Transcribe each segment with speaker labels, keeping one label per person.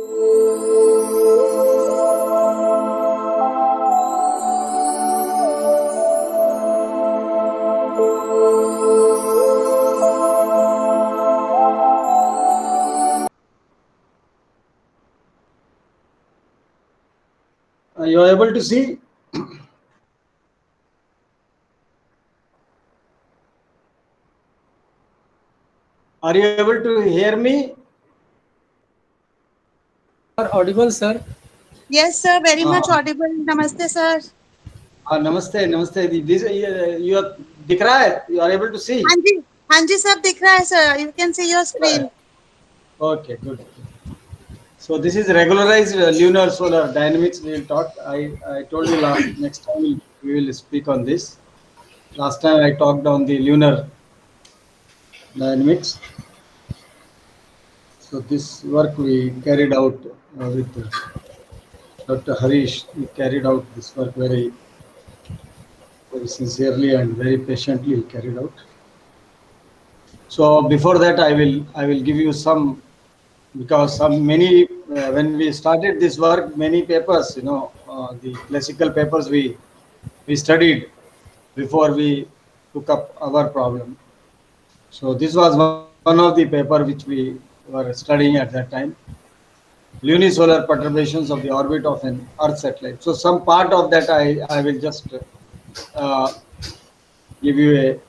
Speaker 1: You are able to see? Are you able to hear me?
Speaker 2: Are audible, sir?
Speaker 3: Yes, sir. Very much audible. Namaste, sir.
Speaker 1: नमस्ते नमस्ते this you are दिख रहा है? You are able to see?
Speaker 3: हाँ जी सब दिख रहा है, sir. You can see your screen.
Speaker 1: Okay, good. So this is regularized lunar solar dynamics. We will talk. I told you next time we will speak on this. Last time I talked on the lunar dynamics. So this work we carried out with Dr. Harish. We carried out this work very sincerely and very patiently carried out. So before that, I will give you some, because many when we started this work, many papers, the classical papers we studied before we took up our problem. So this was one of the paper which we were studying at that time. Lunisolar perturbations of the orbit of an Earth satellite. So some part of that I will just uh, give you a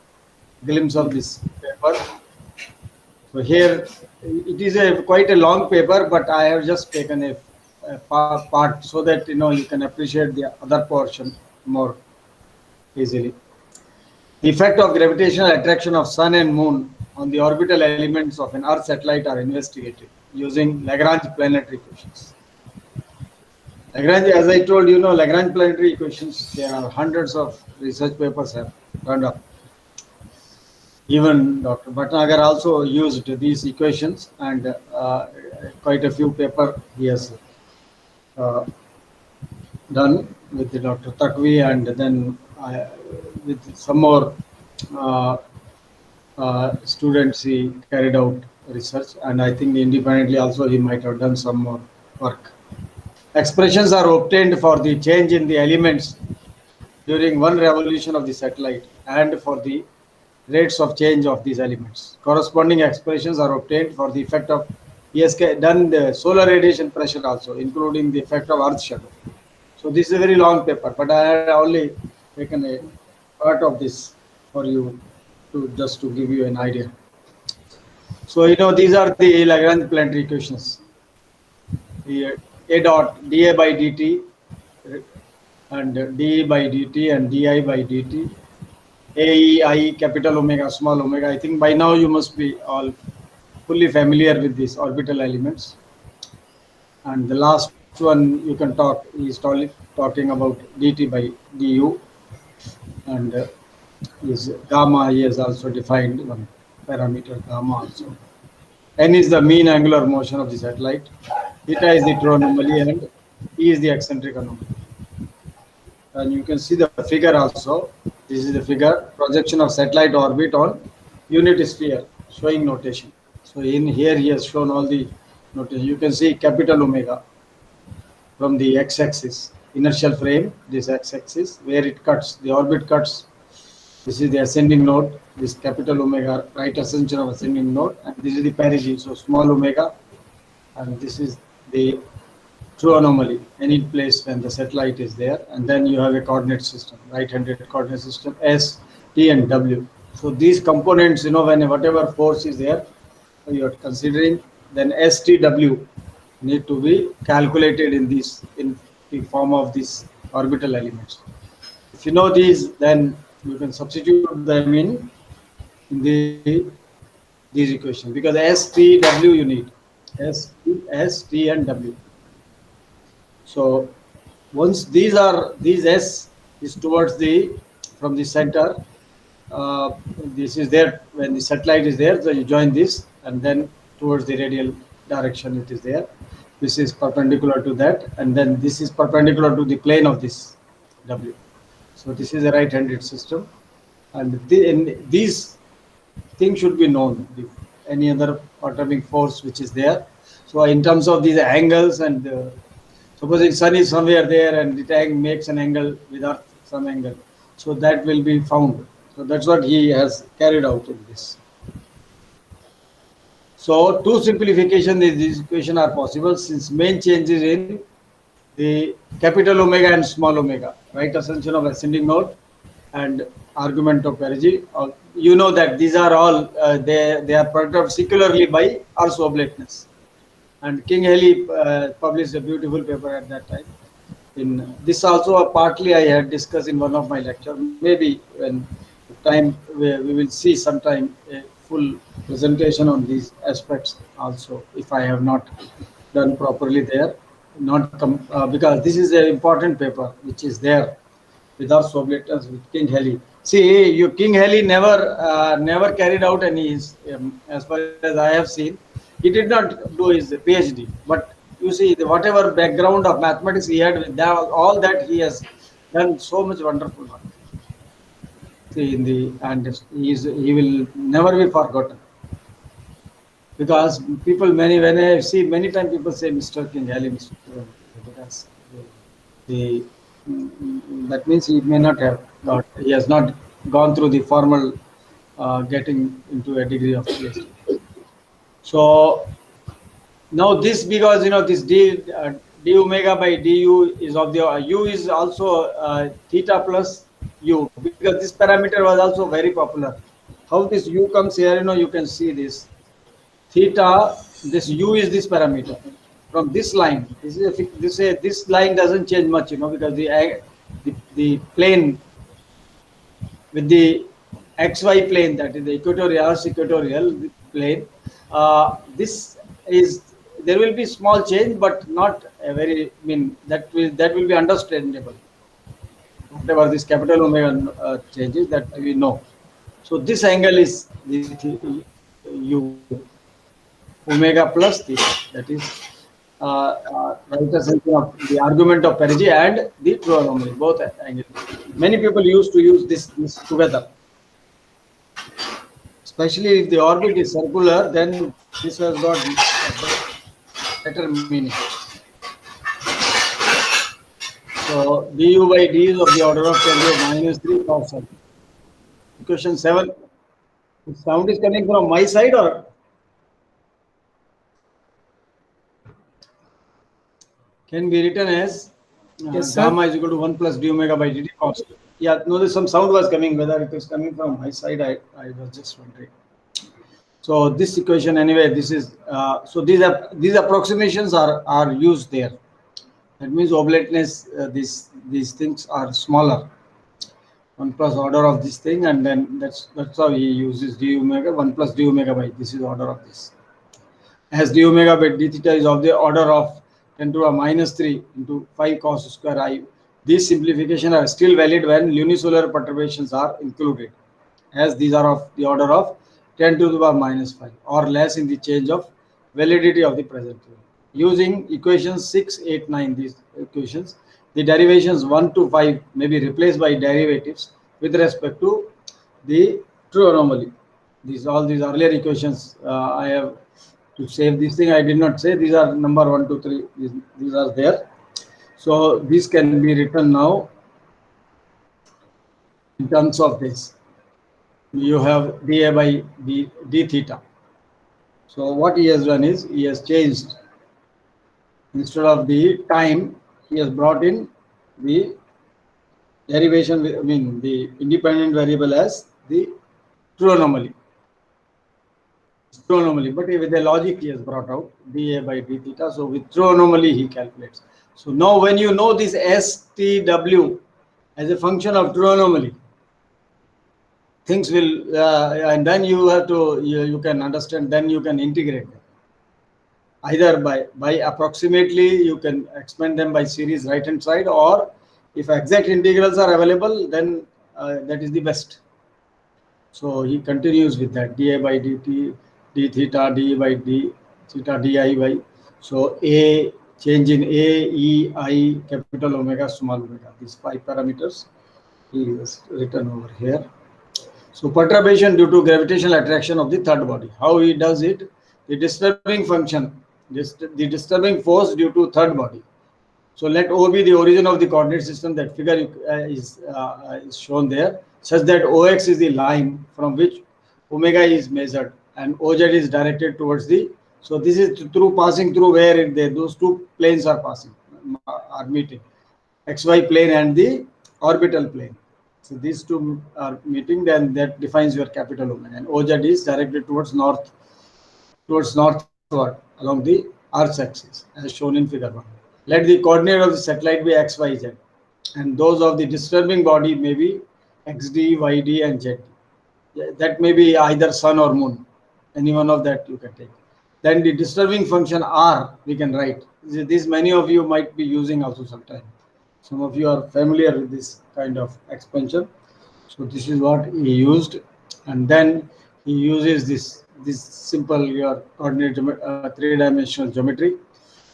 Speaker 1: glimpse of this paper. So here it is quite a long paper, but I have just taken a part so that you can appreciate the other portion more easily. The effect of gravitational attraction of Sun and Moon on the orbital elements of an Earth satellite are investigated using Lagrange planetary equations. Lagrange, as I told you, Lagrange planetary equations, there are hundreds of research papers have turned up. Even Dr. Bhatnagar also used these equations, and quite a few paper he has done with Dr. Takvi, and then with some more students he carried out research, and I think independently also he might have done some more work. Expressions are obtained for the change in the elements during one revolution of the satellite and for the rates of change of these elements. Corresponding expressions are obtained for the effect of, he has done the solar radiation pressure also, including the effect of Earth shadow. So this is a very long paper, but I had only taken a part of this for you to just to give you an idea. So these are the Lagrange planetary equations. The A dot dA by dt and dE by dt and di by dt. AEI, capital omega, small omega. I think by now you must be all fully familiar with these orbital elements. And the last one you can talk is talking about dt by du, and is gamma. He has also defined one parameter gamma also. N is the mean angular motion of the satellite. Theta is the true anomaly, and E is the eccentric anomaly. And you can see the figure also. This is the figure, projection of satellite orbit on unit sphere, showing notation. So in here he has shown all the notation. You can see capital omega from the x-axis, inertial frame, this x-axis, where it cuts, the orbit cuts. This is the ascending node, this capital omega, right ascension of ascending node, and this is the perigee, so small omega, and this is the true anomaly, any place when the satellite is there, and then you have a coordinate system, right-handed coordinate system, S, T, and W. So these components, when whatever force is there, you are considering, then S, T, W need to be calculated in the form of these orbital elements. If you know these, then you can substitute them in these equations, because S, T, W you need, S, T, and W. So once these S is towards from the center, this is there when the satellite is there, so you join this, and then towards the radial direction it is there. This is perpendicular to that, and then this is perpendicular to the plane of this W. So this is a right-handed system, and these things should be known. If any other perturbing force which is there, So in terms of these angles and supposing sun is somewhere there and it makes an angle with earth some angle, so that will be found. So that's what he has carried out in this. So two simplification in this equation are possible since main changes in the capital omega and small omega, right? Assumption of ascending node and argument of perigee. You know that these are all they are perturbed secularly by Earth's oblateness. And King Haley published a beautiful paper at that time. In this also partly I had discussed in one of my lectures. Maybe when time we will see sometime a full presentation on these aspects also, if I have not done properly there, not because this is an important paper which is there with our oblators with King Haley. See, you King Haley never carried out any, as far as I have seen, he did not do his PhD. But you see, whatever background of mathematics he had, with that, all that he has done so much wonderful work. See, he will never be forgotten. Because people when I see many times people say Mr. King Haley, Mr. Because that means he may not have he has not gone through the formal getting into a degree of PhD. So now this, because this d omega by du is of the u is also theta plus u, because this parameter was also very popular. How this u comes here, you can see this theta, this u is this parameter from this line. This line doesn't change much, because the plane with the xy plane, that is the equatorial plane, this is, there will be small change, but not a very, that will be understandable. Whatever this capital omega changes, that we know. So this angle is this u omega plus theta, that is right assumption of the argument of perigee and the true anomaly, both angles. Many people used to use this together. Especially if the orbit is circular, then this has got better meaning. So du by d is of the order of 10 to the minus 3 cos alpha. Question 7. The sound is coming from my side or? Can be written as gamma is equal to 1 plus d omega by dt cos. Yeah, no, there's some sound was coming. Whether it is coming from my side, I was just wondering. So this equation, anyway, this is so these approximations are used there. That means oblateness, these things are smaller. 1 plus order of this thing, and then that's how he uses d omega 1 plus d omega by, this is order of this. As d omega by d theta is of the order of 10 to the minus 3 into 5 cos square I. These simplifications are still valid when lunisolar perturbations are included, as these are of the order of 10 to the power minus 5 or less in the change of validity of the present. Using equations 6, 8, 9, these equations, the derivations 1 to 5 may be replaced by derivatives with respect to the true anomaly. All these earlier equations, I have to save this thing. I did not say these are number 1, 2, 3. These are there. So this can be written now in terms of this. You have dA by d theta. So what he has done is he has changed, instead of the time, he has brought in the derivation, the independent variable as the true anomaly. True anomaly, but with the logic he has brought out dA by d theta. So with true anomaly he calculates. So now when you know this STW as a function of true anomaly, things will, and then you have to, you can understand, then you can integrate them. Either by approximately, you can expand them by series right hand side, or if exact integrals are available, then that is the best. So he continues with that dA by dt, d theta, d by d theta, di by. So a change in a, e, I, capital omega, small omega. These 5 parameters he has written over here. So perturbation due to gravitational attraction of the third body. How he does it? The disturbing function the disturbing force due to third body. So let O be the origin of the coordinate system. That figure is shown there, such that OX is the line from which omega is measured and OZ is directed towards the. So this is through passing through where those two planes are passing, are meeting, XY plane and the orbital plane. So these two are meeting, then that defines your capital omega. And OZ is directed towards northward along the arch axis, as shown in figure 1. Let the coordinate of the satellite be x, y, z, and those of the disturbing body may be xd, yd, and zd. That may be either sun or moon. Any one of that you can take. Then the disturbing function r we can write. This many of you might be using also sometime. Some of you are familiar with this kind of expansion. So this is what he used, and then he uses this simple your coordinate three-dimensional geometry,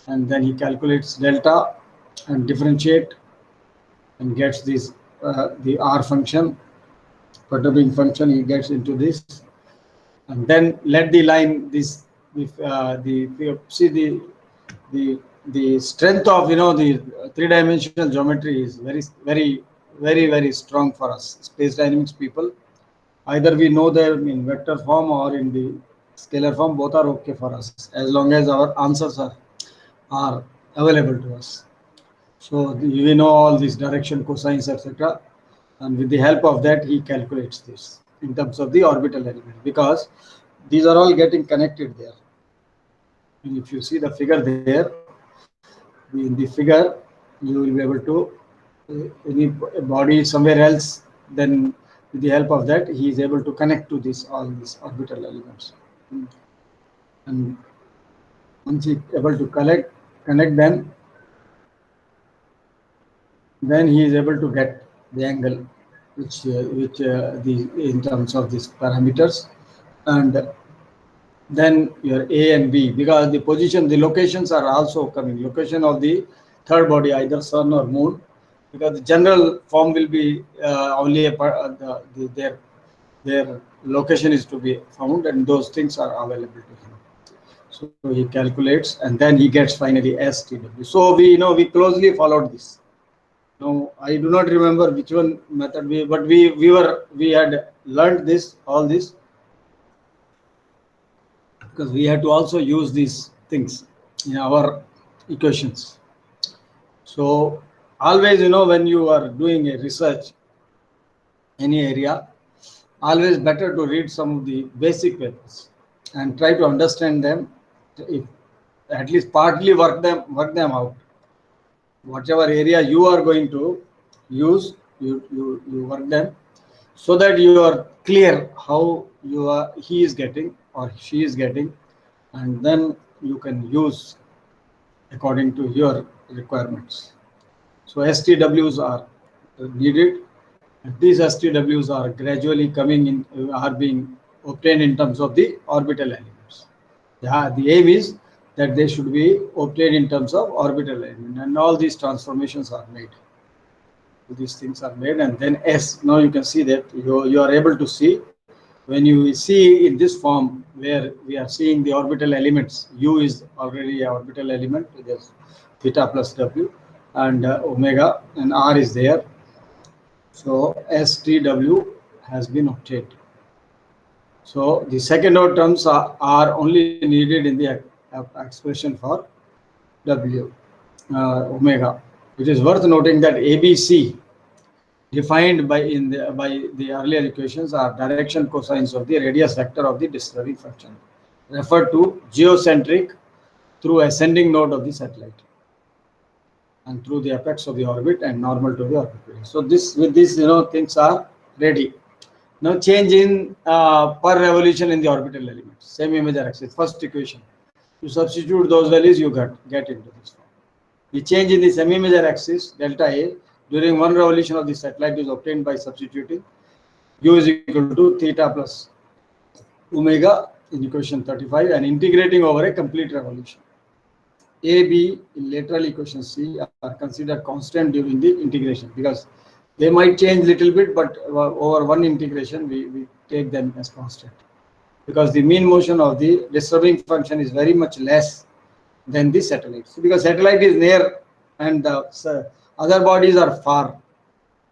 Speaker 1: and then he calculates delta and differentiate and gets this the r function, perturbing function. He gets into this, and then let the line this see the strength of the three-dimensional geometry is very strong for us space dynamics people. Either we know them in vector form or in the scalar form, both are okay for us as long as our answers are available to us. So we know all these direction, cosines, etc. And with the help of that, he calculates this in terms of the orbital element, because these are all getting connected there. And if you see the figure there, in the figure, you will be able to, any body somewhere else, then with the help of that, he is able to connect to all these orbital elements. And once he is able to connect them, then he is able to get the angle, which in terms of these parameters, and then your A and B, because the position, the locations are also coming. Location of the third body, either sun or moon, because the general form will be only their location is to be found, and those things are available to him. So he calculates, and then he gets finally STW. So we closely followed this. Now I do not remember which one method we had learned all this, because we had to also use these things in our equations. So always, when you are doing a research, any area, always better to read some of the basic papers and try to understand them, if at least partly work them out. Whatever area you are going to use, you work them, so that you are clear how he is getting or she is getting, and then you can use according to your requirements. So STWs are needed, and these STWs are gradually coming in, are being obtained in terms of the orbital elements. The aim is that they should be obtained in terms of orbital element, and all these transformations are made. These things are made, and then S. Now you can see that you are able to see, when you see in this form where we are seeing the orbital elements, U is already an orbital element, there's theta plus W, and omega, and R is there. So STW has been obtained. So the second order terms are only needed in the expression for W, omega. It is worth noting that ABC, defined by the earlier equations, are direction cosines of the radius vector of the disturbing function, referred to geocentric through ascending node of the satellite, and through the apex of the orbit, and normal to the orbit. So with this things are ready. Now change in per revolution in the orbital elements, same image axis, first equation. You substitute those values, you get into this form. The change in the semi-major axis, delta A, during one revolution of the satellite is obtained by substituting U is equal to theta plus omega in equation 35 and integrating over a complete revolution. A, B in lateral equation C are considered constant during the integration, because they might change little bit, but over one integration we take them as constant, because the mean motion of the disturbing function is very much less than the satellites, because satellite is near and the other bodies are far.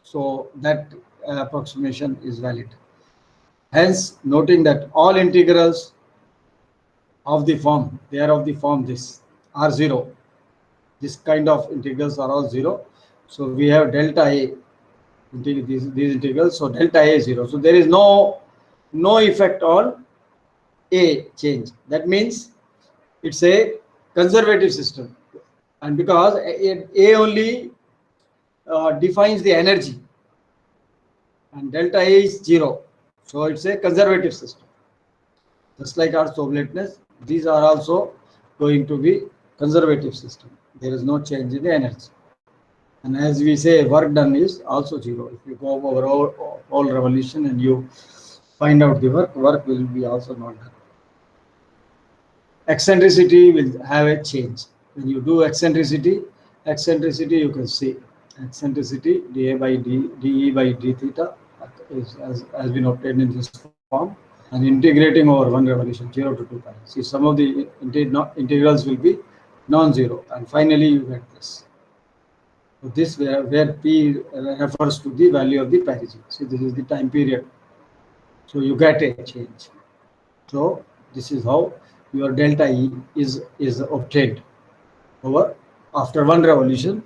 Speaker 1: So that approximation is valid. Hence, noting that all integrals of the form, they are of the form this are 0. This kind of integrals are all 0. So we have delta A, these integrals. So delta A is 0. So there is no effect on A change. That means it's a conservative system. And because A only defines the energy, and delta A is 0. So it's a conservative system. Just like Earth's oblateness, these are also going to be conservative system. There is no change in the energy. And as we say, work done is also 0. If you go over all revolution and you find out the work will be also not done. Eccentricity will have a change. When you do eccentricity you can see eccentricity dA by dE by d theta has been obtained in this form, and integrating over one revolution 0 to 2 pi. See, some of the integrals will be non-zero, and finally you get this. So this where P refers to the value of the perigee. See, this is the time period. So you get a change. So this is how your delta E is obtained over after one revolution.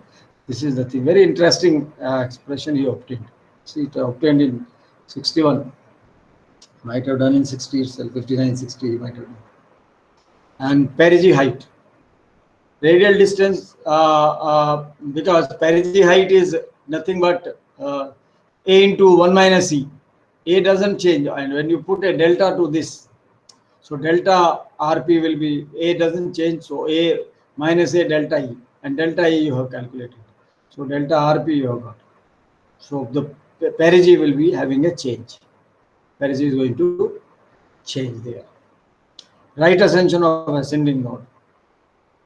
Speaker 1: This is the thing. Very interesting expression he obtained. See, it obtained in 61. Might have done in 60 itself, 59, 60 he might have done. And perigee height. Radial distance, because perigee height is nothing but A into 1 minus E. A doesn't change, and when you put a delta to this, so delta RP will be, A doesn't change, so A minus A delta E, and delta E you have calculated. So delta RP you have got. So the perigee will be having a change. Perigee is going to change there. Right ascension of ascending node.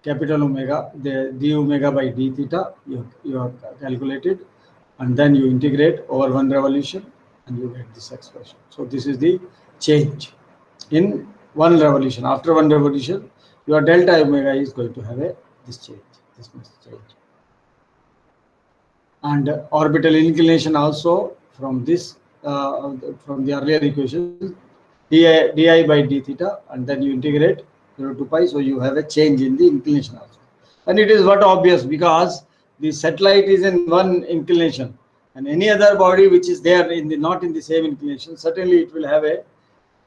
Speaker 1: Capital omega, the d omega by d theta you have calculated, and then you integrate over one revolution and you get this expression. So this is the change in one revolution. After one revolution, your delta omega is going to have this change. This must change. And orbital inclination also from this from the earlier equation, di by d theta, and then you integrate 0 to pi, so you have a change in the inclination also. And it is what obvious, because the satellite is in one inclination, and any other body which is there in the not in the same inclination, certainly it will have a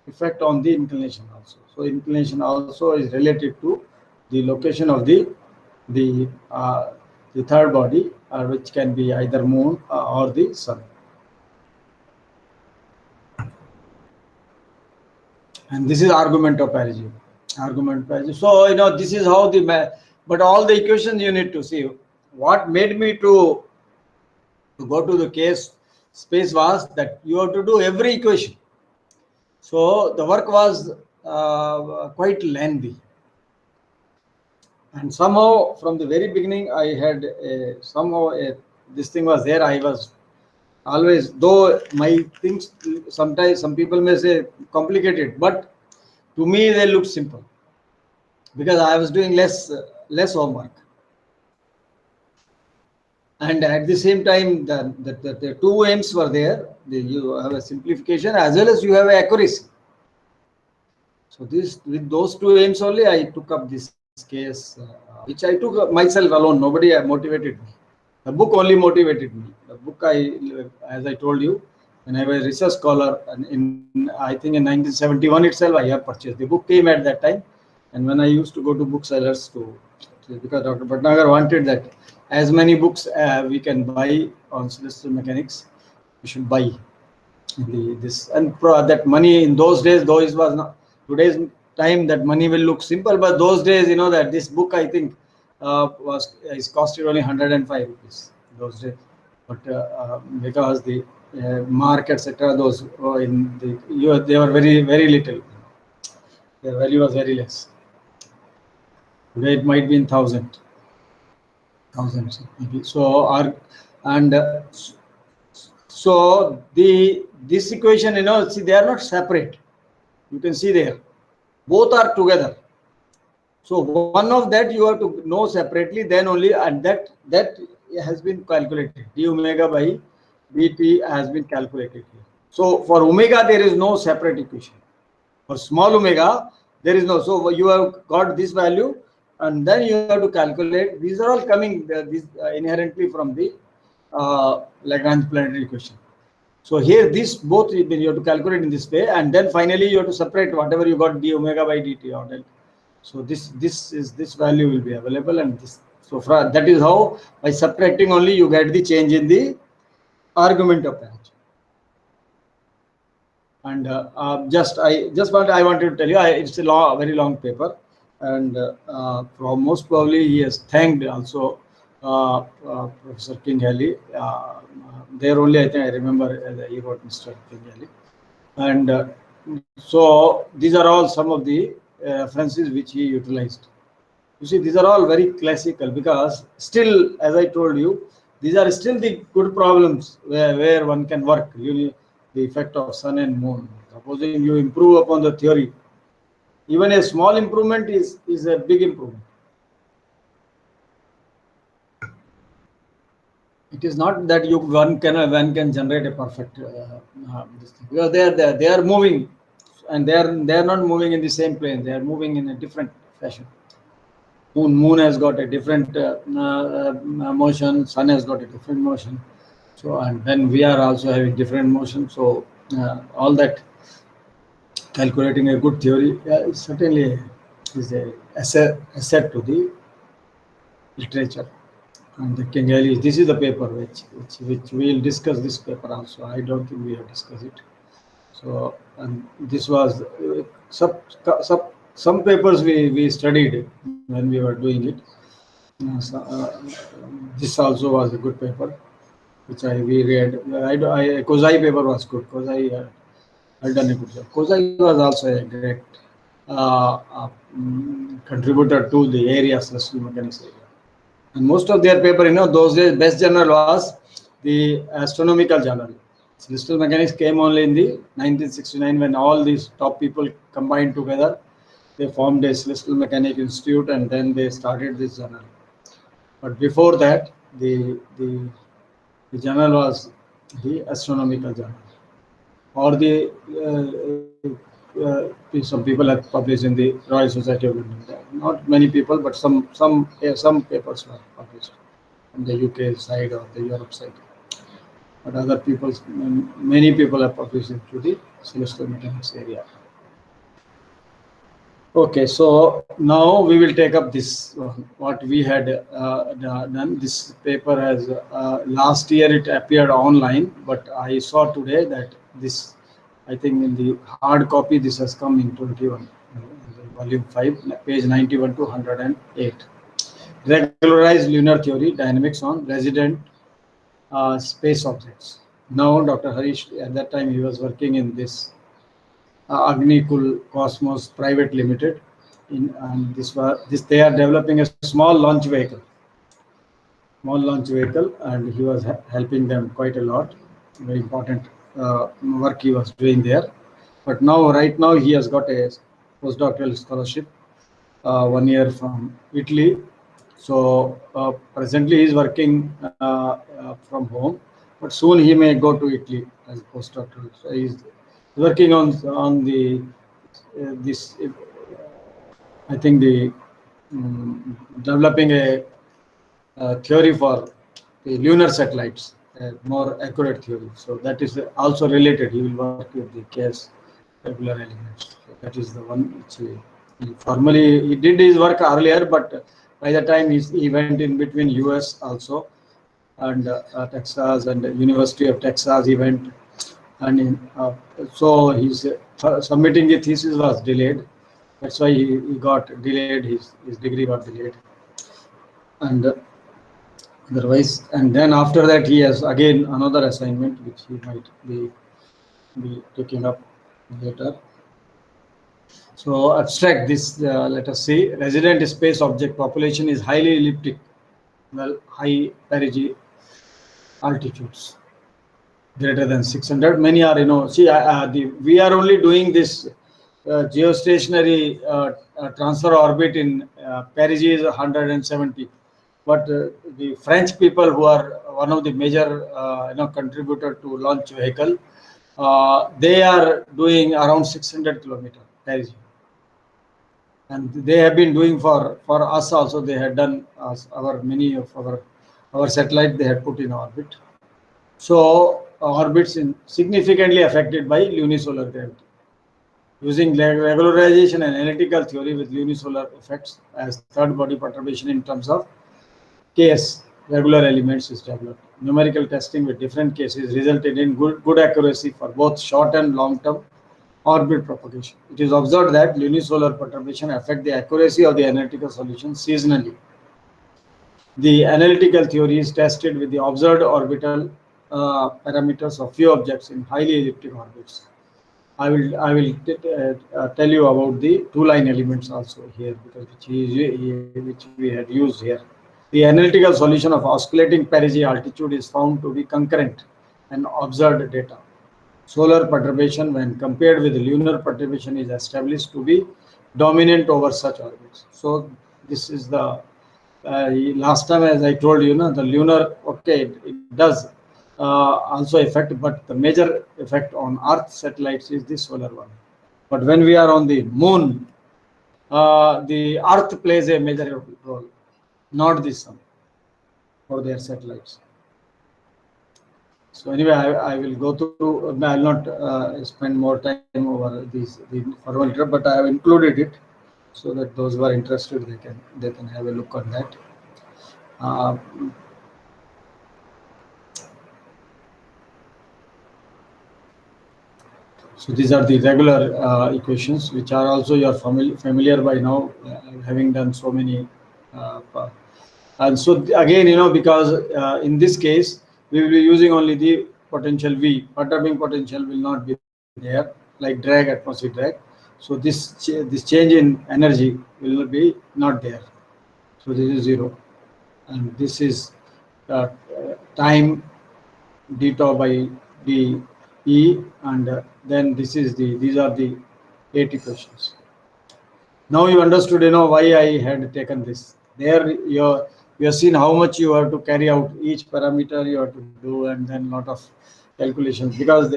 Speaker 1: effect on the inclination also. So inclination also is related to the location of the third body, which can be either moon or the sun. And this is argument of perigee. So this is how but all the equations you need to see. What made me to go to the case space was that you have to do every equation. So the work was quite lengthy, and somehow from the very beginning I had this thing was there. I was always, though my things sometimes some people may say complicated, but to me they look simple, because I was doing less homework, and at the same time the two aims were there. You have a simplification as well as you have accuracy. So with those two aims only I took up this case, which I took myself alone. Nobody motivated me. The book only motivated me. The book, as I told you, when I was a research scholar, and I think in 1971 itself I have purchased. The book came at that time, and when I used to go to booksellers because Dr. Bhatnagar wanted that as many books we can buy on celestial mechanics, we should buy this. And that money in those days, though it was not today's time, that money will look simple, but those days, that this book I think is costed only 105 rupees those days. But because the mark, etc., those they were very, very little. Their value was very less. Today it might be in thousands maybe. So so this equation, see, they are not separate. You can see there, both are together. So one of that you have to know separately, then only, and that has been calculated. D omega by dt has been calculated here. So for omega there is no separate equation. For small omega there is no. So you have got this value, and then you have to calculate. These are all coming inherently from the Lagrange planetary equation. So here this both you have to calculate in this way, and then finally you have to separate whatever you got d omega by dt or delta. So this value will be available, and this, so that is how by subtracting only you get the change in the argument of energy. And I wanted to tell you, it's a very long paper, and most probably he has thanked also Professor King Haley. There only I think I remember he wrote Mr. King Haley, and so these are all some of the references which he utilized. You see, these are all very classical, because still, as I told you, these are still the good problems where one can work. The effect of sun and moon. Supposing you improve upon the theory, even a small improvement is a big improvement. It is not that one can generate a perfect this thing, because they are moving, and they are not moving in the same plane. They are moving in a different fashion. Moon has got a different motion. Sun has got a different motion. So, and then we are also having different motion. So all that, calculating a good theory certainly is a asset to the literature. And the King Haley, this is the paper which we will discuss this paper also. I don't think we have discussed it. So, and this was some papers we studied when we were doing it. This also was a good paper, which we read. Kozai paper was good. Kozai had done a good job. Kozai was also a great contributor to the area, celestial mechanics area. And most of their paper, those days, best journal was the astronomical journal. Celestial mechanics came only in the 1969, when all these top people combined together. They formed a Celestial Mechanics Institute, and then they started this journal. But before that, the journal was the Astronomical Journal, or some people have published in the Royal Society of London. Not many people, but some papers were published on the UK side or the Europe side. But other people, many people have published into the celestial mechanics area. Okay, so now we will take up this what we had done. This paper has last year it appeared online, but I saw today that this, I think in the hard copy, this has come in 21, volume 5, page 91 to 108. Regularized lunar theory, dynamics on resident space objects. Now, Dr. Harish, at that time, he was working in this Agnikul Cosmos Private Limited. And they are developing a small launch vehicle. And he was helping them quite a lot. Very important work he was doing there. But now, right now, he has got a postdoctoral scholarship, 1 year from Italy. So presently he is working from home, but soon he may go to Italy as postdoctoral. So he is working on the this. I think the developing a theory for the lunar satellites, a more accurate theory. So that is also related. He will work with the KS regular elements. So that is the one which he formally he did his work earlier, but by the time he went in between US also, and Texas and the University of Texas he went, and so he's submitting the thesis was delayed. That's why he got delayed. His degree got delayed, and otherwise, and then after that he has again another assignment which he might be taking up later. So abstract this, let us see. Resident space object population is highly elliptic, high perigee altitudes greater than 600. Many are, see, we are only doing this geostationary transfer orbit in perigee is 170. But the French people, who are one of the major contributor to launch vehicle, they are doing around 600 kilometer perigee. And they have been doing for us also. They had done many of our satellite they had put in orbit. So orbits in significantly affected by lunisolar gravity. Using regularization and analytical theory with lunisolar effects as third body perturbation in terms of case, regular elements is developed. Numerical testing with different cases resulted in good accuracy for both short and long term orbit propagation. It is observed that lunisolar perturbation affect the accuracy of the analytical solution seasonally. The analytical theory is tested with the observed orbital parameters of few objects in highly elliptic orbits. I will tell you about the two-line elements also here, because which we had used here. The analytical solution of oscillating perigee altitude is found to be concurrent and observed data. Solar perturbation, when compared with lunar perturbation, is established to be dominant over such orbits. So this is the last time, as I told you, the lunar, okay, it does also affect, but the major effect on Earth satellites is the solar one. But when we are on the moon, the Earth plays a major role, not the sun, for their satellites. So anyway, I will go through. I will not spend more time over the formal, but I have included it so that those who are interested, they can have a look on that. So these are the regular equations, which are also you are familiar by now, having done so many. And so again, because in this case we will be using only the potential V. Perturbing potential will not be there, like drag, atmospheric drag. So this change in energy will be not there. So this is 0, and this is time d tau by d e, and then these are the 8 equations. Now you understood, why I had taken this. There you have seen how much you have to carry out, each parameter you have to do, and then lot of calculations, because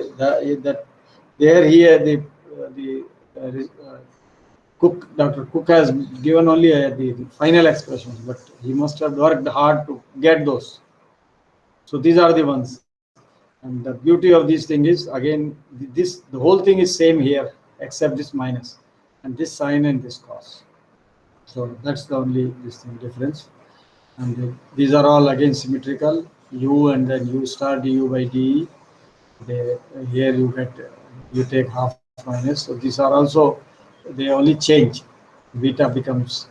Speaker 1: Dr. Cook has given only the final expressions, but he must have worked hard to get those. So these are the ones. And the beauty of this thing is, again, the whole thing is same here, except this minus, and this sign and this cos. So that's the only difference. And these are all again symmetrical, u and then u star du by de. Here you take half minus. So these are also, they only change. Beta becomes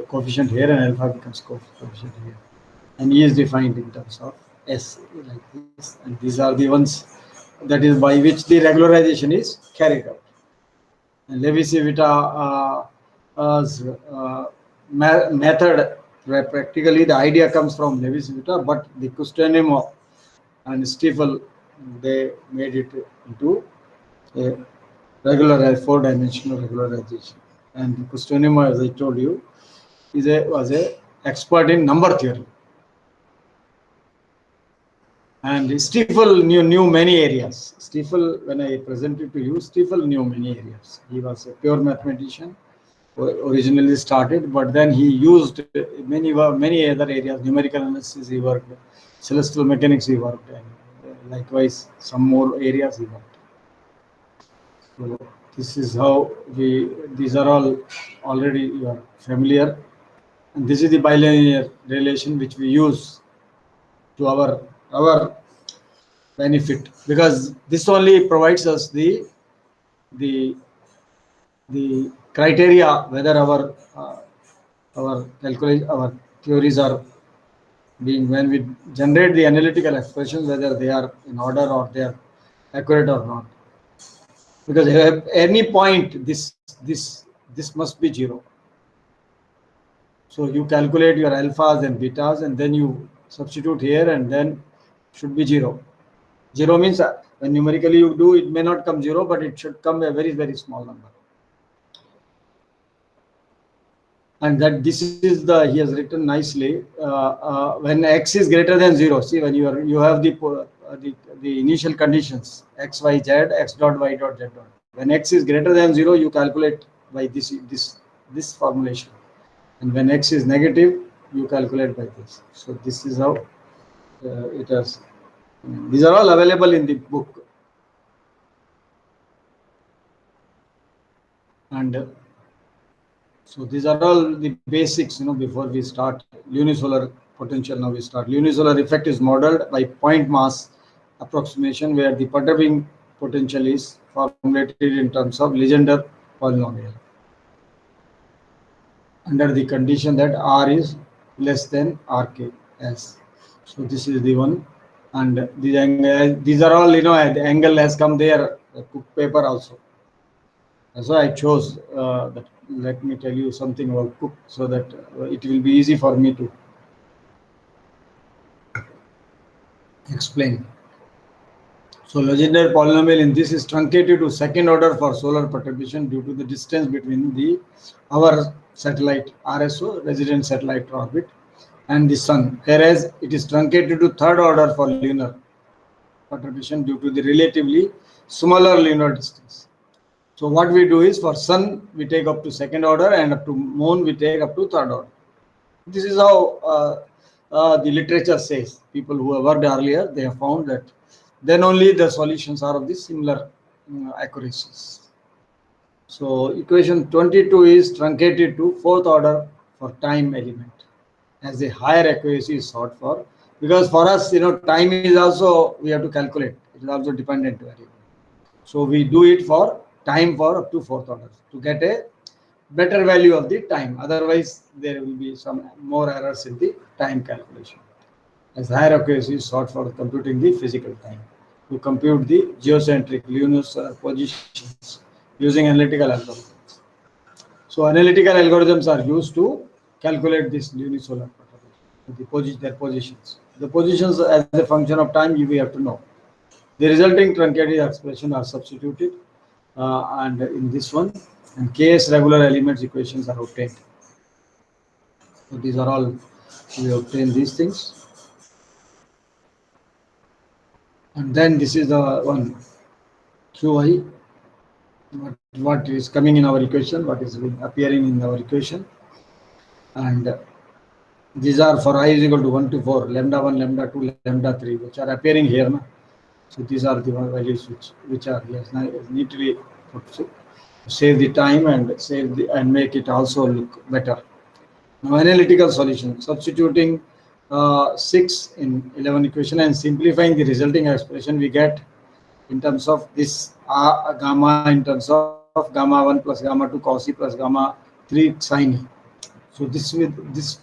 Speaker 1: coefficient here and alpha becomes coefficient here. And E is defined in terms of S, like this. And these are the ones that is by which the regularization is carried out. And Levi-Civita method, where practically the idea comes from Levi-Civita, but the Kustaanemo and Stiefel, they made it into a four-dimensional regularization. And Kustaanemo, as I told you, was a expert in number theory. And Stiefel knew many areas. Stiefel, when I presented to you, Stiefel knew many areas. He was a pure mathematician, originally started, but then he used many other areas. Numerical analysis he worked, celestial mechanics he worked, and likewise some more areas he worked. So this is how these are all already you are familiar, and this is the bilinear relation which we use to our benefit, because this only provides us the criteria whether our theories are being, when we generate the analytical expressions, whether they are in order or they are accurate or not. Because at any point this must be 0. So you calculate your alphas and betas, and then you substitute here, and then should be 0. 0 means when numerically you do, it may not come 0, but it should come a very, very small number. and that this is the, he has written nicely, when x is greater than 0. See, when you have the initial conditions x y z, x dot y dot z dot. When x is greater than 0, you calculate by this formulation, and when x is negative, you calculate by this. So this is how it has. These are all available in the book. And so these are all the basics, before we start lunisolar potential. Now we start. Lunisolar effect is modeled by point mass approximation, where the perturbing potential is formulated in terms of Legendre polynomial under the condition that R is less than RKS. So this is the one, and these are all, the angle has come there, the Cook paper also. That's why I chose that. Let me tell you something about Cook, so that it will be easy for me to explain. So Legendre polynomial in this is truncated to second order for solar perturbation due to the distance between our satellite RSO, resident satellite orbit, and the sun, whereas it is truncated to third order for lunar perturbation due to the relatively smaller lunar distance. So what we do is, for sun we take up to second order, and up to moon we take up to third order. This is how the literature says. People who have worked earlier, they have found that then only the solutions are of the similar accuracies. So equation 22 is truncated to fourth order for time element, as a higher accuracy is sought for, because for us, time is also, we have to calculate. It is also dependent variable. So we do it for time for up to fourth order to get a better value of the time. Otherwise, there will be some more errors in the time calculation, as higher accuracy is sought for computing the physical time, to compute the geocentric lunar positions using analytical algorithms. So analytical algorithms are used to calculate this lunisolar perturbation, their positions. The positions as a function of time, we have to know. The resulting truncated expression are substituted, and in this one, and Ks regular elements equations are obtained. So these are all, we obtain these things. And then this is the one, Qi, what is coming in our equation, what is appearing in our equation. And these are for I is equal to 1 to 4, lambda 1, lambda 2, lambda 3, which are appearing here. So these are the values which are here. Neatly put to save the time and make it also look better. Now analytical solution, substituting 6 in 11 equation and simplifying the resulting expression, we get in terms of this gamma, in terms of gamma 1 plus gamma 2 cos e plus gamma 3 sin e. So this, with this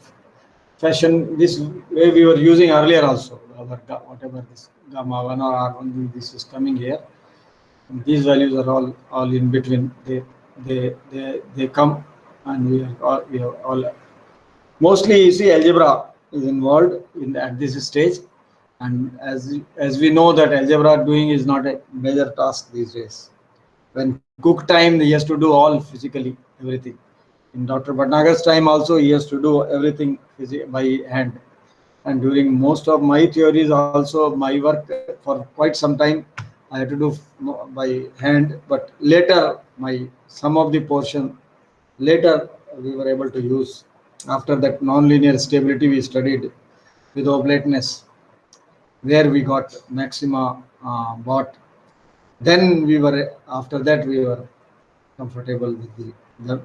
Speaker 1: fashion, this way we were using earlier also, whatever this gamma 1 or R1, this is coming here. And these values are all in between. They come, and we are all mostly, you see, algebra is involved at this stage. And as we know that algebra doing is not a major task these days. When Cook time, he has to do all physically, everything. In Dr. Bhatnagar's time also, he has to do everything by hand. And during most of my theories also, my work for quite some time, I had to do by hand. But later, some of the portion, later we were able to use. After that nonlinear stability we studied with oblateness, where we got maxima bought. Then after that we were comfortable with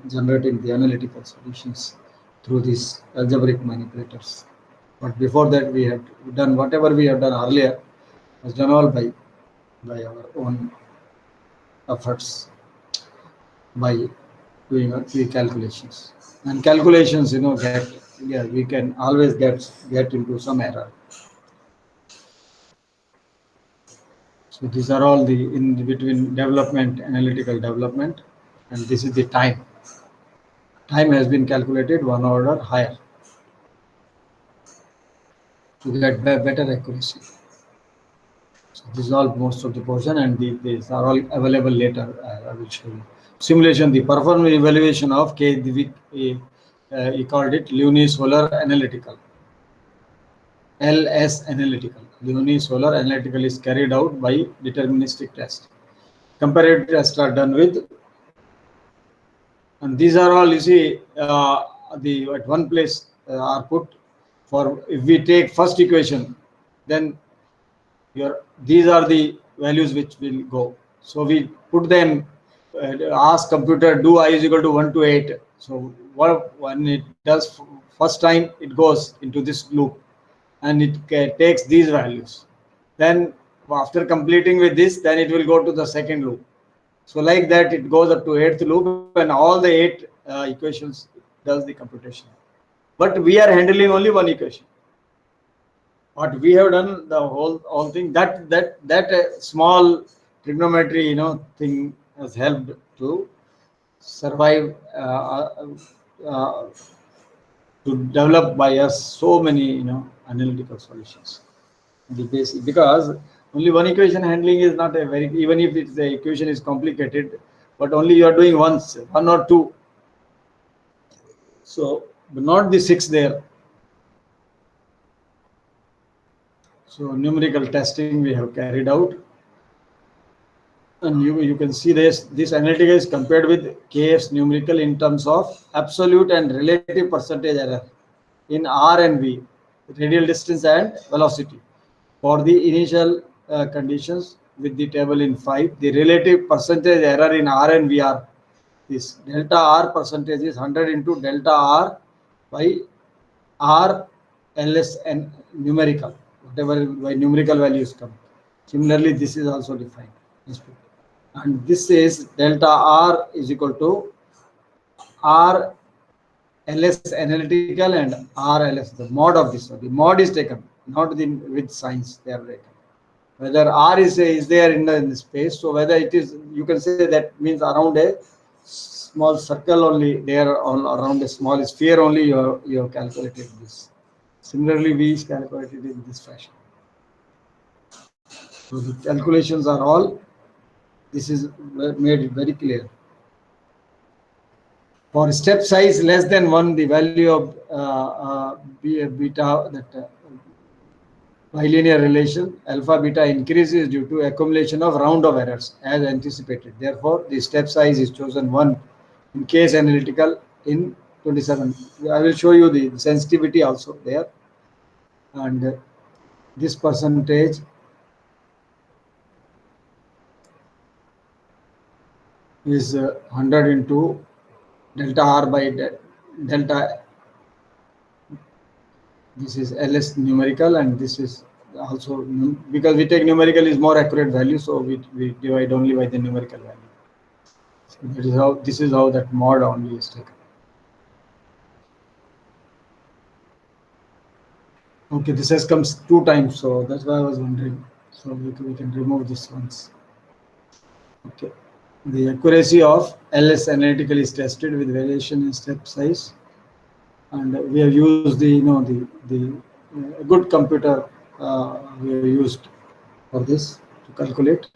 Speaker 1: generating the analytical solutions through these algebraic manipulators. But before that, we had done whatever we have done earlier was done all by our own efforts, by doing the calculations. And calculations, we can always get into some error. So these are all in between development, analytical development, and this is the time. Time has been calculated one order higher to get better accuracy. So this is all most of the portion, and these are all available later. I will show you. Simulation, the performance evaluation of K he called it lunisolar analytical. LS analytical. Lunisolar analytical is carried out by deterministic test. Comparative tests are done with, and these are all, you see, the at one place are put for. If we take first equation, then these are the values which will go. So we put them, ask computer do I is equal to 1 to 8. So when it does first time, it goes into this loop and it takes these values. Then after completing with this, then it will go to the second loop. So like that, it goes up to 8th loop, and all the 8 equations does the computation. But we are handling only one equation. What we have done, the whole thing, that small trigonometry thing has helped to survive, uh, to develop by us so many analytical solutions. The basic, because only one equation handling is not a very, even if it's the equation is complicated, but only you are doing once, one or two, so but not the 6 there. So numerical testing we have carried out, and you can see this analytical is compared with KF's numerical in terms of absolute and relative percentage error in R and V, radial distance and velocity. For the initial conditions with the table in 5, the relative percentage error in R and V are this. Delta R percentage is 100 into delta R by R LS and numerical, whatever by numerical values come. Similarly, this is also defined. And this is delta R is equal to R LS analytical and R LS, the mod of this. The mod is taken, not the with signs they are taken. Whether R is there in the space, so whether it is, you can say that means around a small circle only, there on around a small sphere only you have calculated this. Similarly, we calculated in this fashion. So the calculations are all, this is made very clear. For step size less than 1, the value of beta, that bilinear relation alpha beta increases due to accumulation of round of errors as anticipated. Therefore, the step size is chosen 1 in case analytical in 27. I will show you the sensitivity also there, and this percentage is 100 into delta R by delta. This is LS numerical, and this is also, because we take numerical is more accurate value, so we divide only by the numerical value. So that is how, this is how that mod only is taken. Okay, this has come 2 times, so that's why I was wondering. So we can remove this once. Okay, the accuracy of LS analytical is tested with variation in step size, and we have used the the good computer we have used for this to calculate,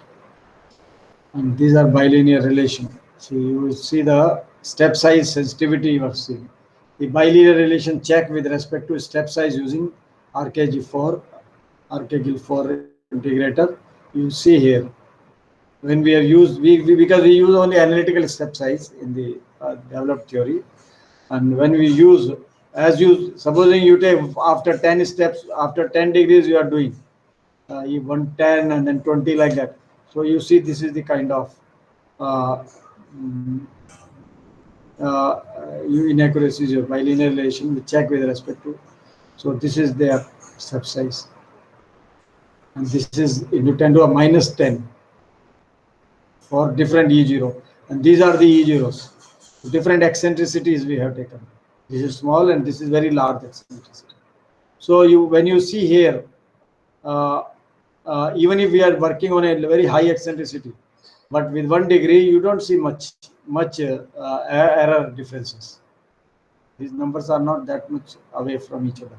Speaker 1: and these are bilinear relation. So you will see the step size sensitivity you are seeing. The bilinear relation check with respect to step size using RKG4 integrator. You see here, when we have used, because we use only analytical step size in the developed theory, and when we use, as you, supposing you take after 10 steps, after 10 degrees you are doing, you 110 and then 20 like that. So you see this is the kind of inaccuracies of bilinear relation we check with respect to. So this is their step size, and this is into 10 to a minus 10 for different E0, and these are the E0s. Different eccentricities we have taken. This is small and this is very large eccentricity. So when you see here, even if we are working on a very high eccentricity, but with 1 degree you don't see much error differences. These numbers are not that much away from each other.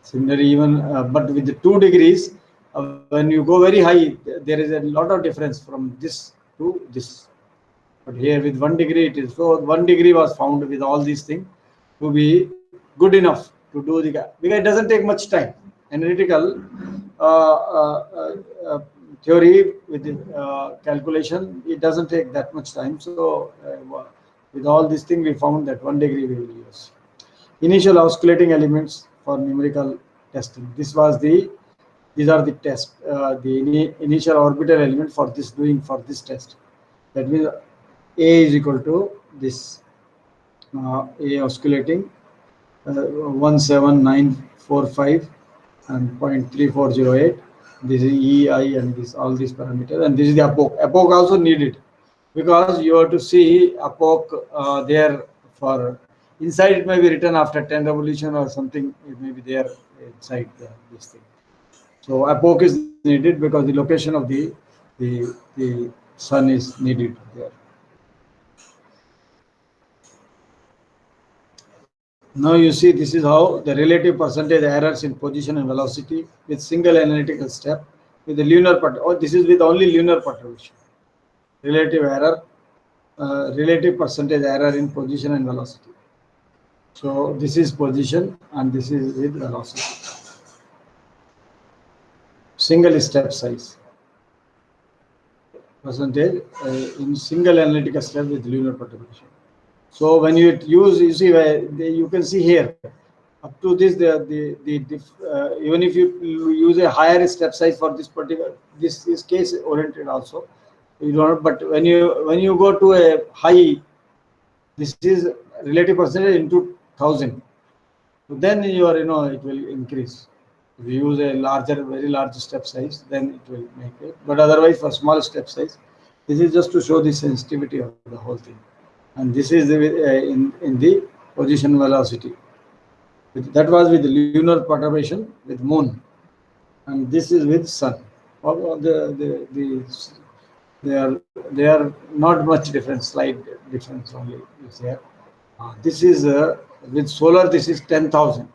Speaker 1: Similarly, even but with the 2 degrees, when you go very high, there is a lot of difference from this to this. But here with 1 degree it is, so 1 degree was found with all these things, to be good enough to do the, because it doesn't take much time. Analytical theory with the calculation, it doesn't take that much time. So with all this thing, we found that 1 degree we will use. Initial oscillating elements for numerical testing. This was the, these are the test, the initial orbital element for this, doing for this test. That means A is equal to this, A oscillating 17945 and 0.3408. This is EI and this, all these parameters, and this is the APOC. APOC also needed because you have to see APOC there for inside. It may be written after 10 revolution or something. It may be there inside this thing. So APOC is needed because the location of the sun is needed there. Now you see, this is how the relative percentage errors in position and velocity with single analytical step with the lunar perturbation. Oh, this is with only lunar perturbation. Relative error, relative percentage error in position and velocity. So this is position and this is with velocity. Single step size percentage in single analytical step with lunar perturbation. So when you use, you see, you can see here up to this, even if you use a higher step size for this particular, this is case oriented also, you don't. But when you go to a high, this is relative percentage into 1000. So then you are, it will increase. If you use a larger, very large step size, then it will make it. But otherwise, for small step size, this is just to show the sensitivity of the whole thing. And this is in the position velocity. That was with lunar perturbation with moon, and this is with sun. They are not much difference, slight difference only is there. This is with solar, this is 10,000,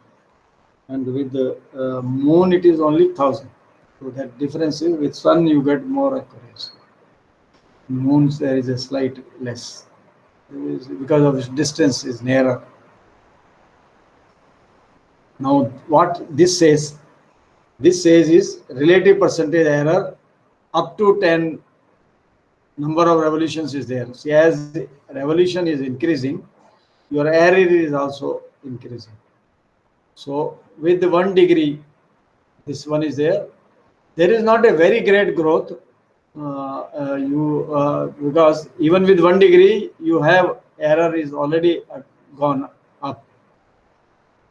Speaker 1: and with the moon it is only 1,000. So that difference is, with sun you get more accuracy. Moons there is a slight less, because of its distance is nearer. Now what this says is relative percentage error up to 10 number of revolutions is there. See, as the revolution is increasing, your error is also increasing. So with the 1 degree, this one is there. There is not a very great growth. Because even with 1 degree, you have error is already gone up.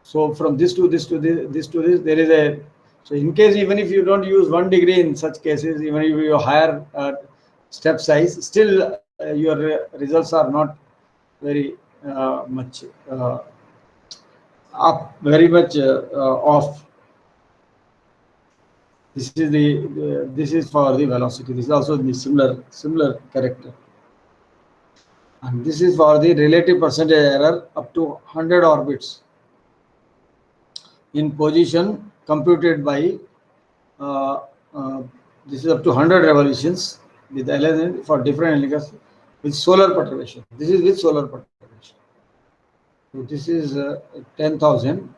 Speaker 1: So from this to this to this to this, there is a. So in case, even if you don't use 1 degree in such cases, even if you higher step size, still your results are not very much up, very much off. This is this is for the velocity. This is also the similar character. And this is for the relative percentage error up to 100 orbits in position computed by this is up to 100 revolutions with LN for different angles with solar perturbation. This is with solar perturbation. So this is 10,000,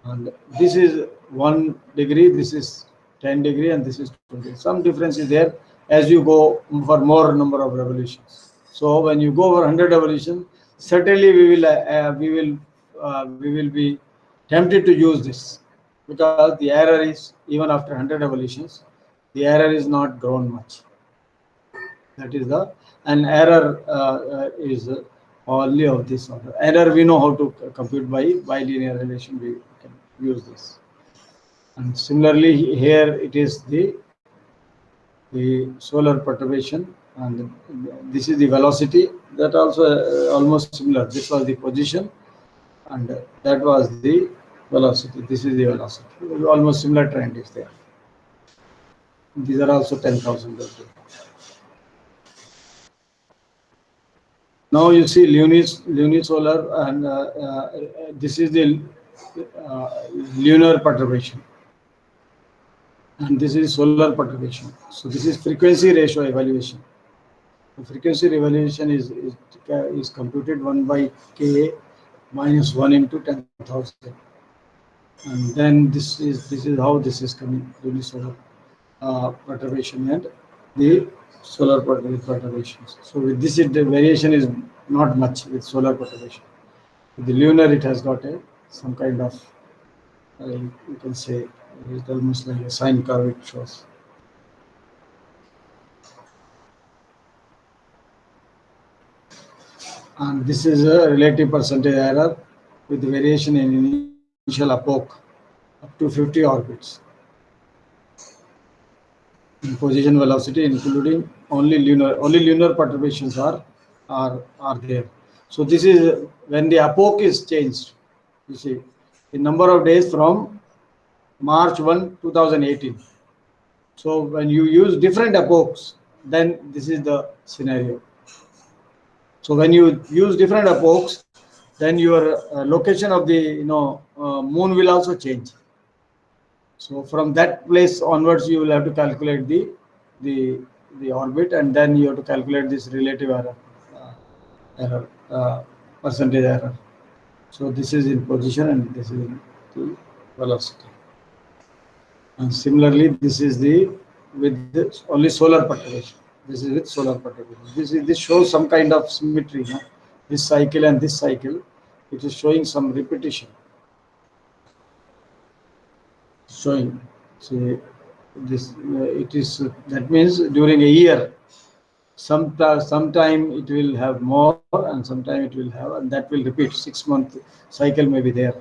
Speaker 1: and this is 1 degree. This is 10 degree, and this is 20. Some difference is there as you go for more number of revolutions. So when you go over 100 revolutions, certainly we will be tempted to use this, because the error is, even after 100 revolutions, the error is not grown much. That is an error is only of this order. Error we know how to compute by bilinear relation. We can use this. And similarly here it is the solar perturbation, and this is the velocity. That also almost similar. This was the position, and that was the velocity. This is the velocity. Almost similar trend is there. These are also 10,000. Now you see lunisolar, and this is the lunar perturbation, and this is solar perturbation. So this is frequency ratio evaluation. The frequency evaluation is computed 1 by Ka minus 1 into 10,000. And then this is how this is coming, unisolar perturbation and the solar perturbations. So with this, the variation is not much with solar perturbation. With the lunar, it has got some kind of, you can say, it's almost like a sine curve it shows. And this is a relative percentage error with variation in initial epoch up to 50 orbits. In position velocity, including only lunar perturbations are there. So this is when the epoch is changed. You see, the number of days from March 1, 2018. So when you use different epochs, then this is the scenario. So when you use different epochs, then your location of the moon will also change. So from that place onwards, you will have to calculate the orbit, and then you have to calculate this relative percentage error. So this is in position, and this is in the velocity. And similarly, this is only solar perturbation. This is with solar perturbation. This shows some kind of symmetry. No? This cycle and this cycle, it is showing some repetition. Showing, see, this it is that means during a year, sometime it will have more, and sometime it will have, and that will repeat. 6-month cycle may be there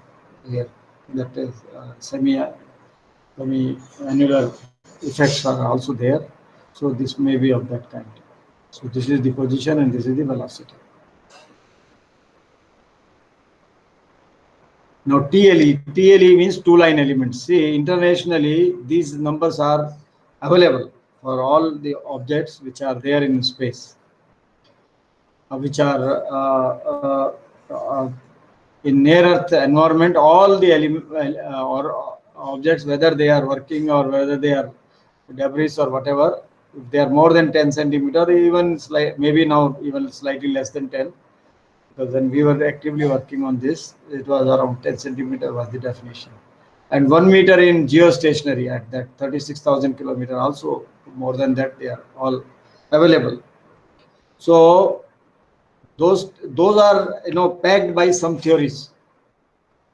Speaker 1: here. That is semi-annular effects are also there. So this may be of that kind. So this is the position and this is the velocity. Now TLE means two-line elements. See, internationally these numbers are available for all the objects which are there in space, which are in near Earth environment. All the or objects, whether they are working or whether they are debris or whatever, if they are more than 10 centimeter, even maybe now even slightly less than 10. Because when we were actively working on this, it was around 10 centimeter was the definition. And 1 meter in geostationary at that 36,000 kilometer, also more than that, they are all available. So those are pegged by some theories.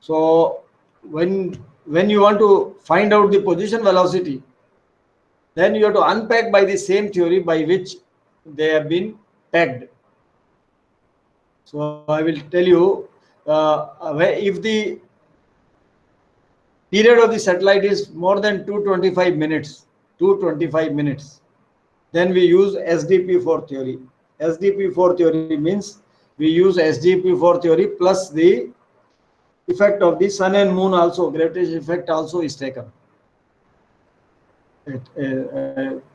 Speaker 1: So when you want to find out the position velocity, then you have to unpack by the same theory by which they have been pegged. So I will tell you, if the period of the satellite is more than 225 minutes, then we use SDP4 theory. SDP4 theory means we use SDP4 theory plus the effect of the sun and moon also, gravitational effect also is taken.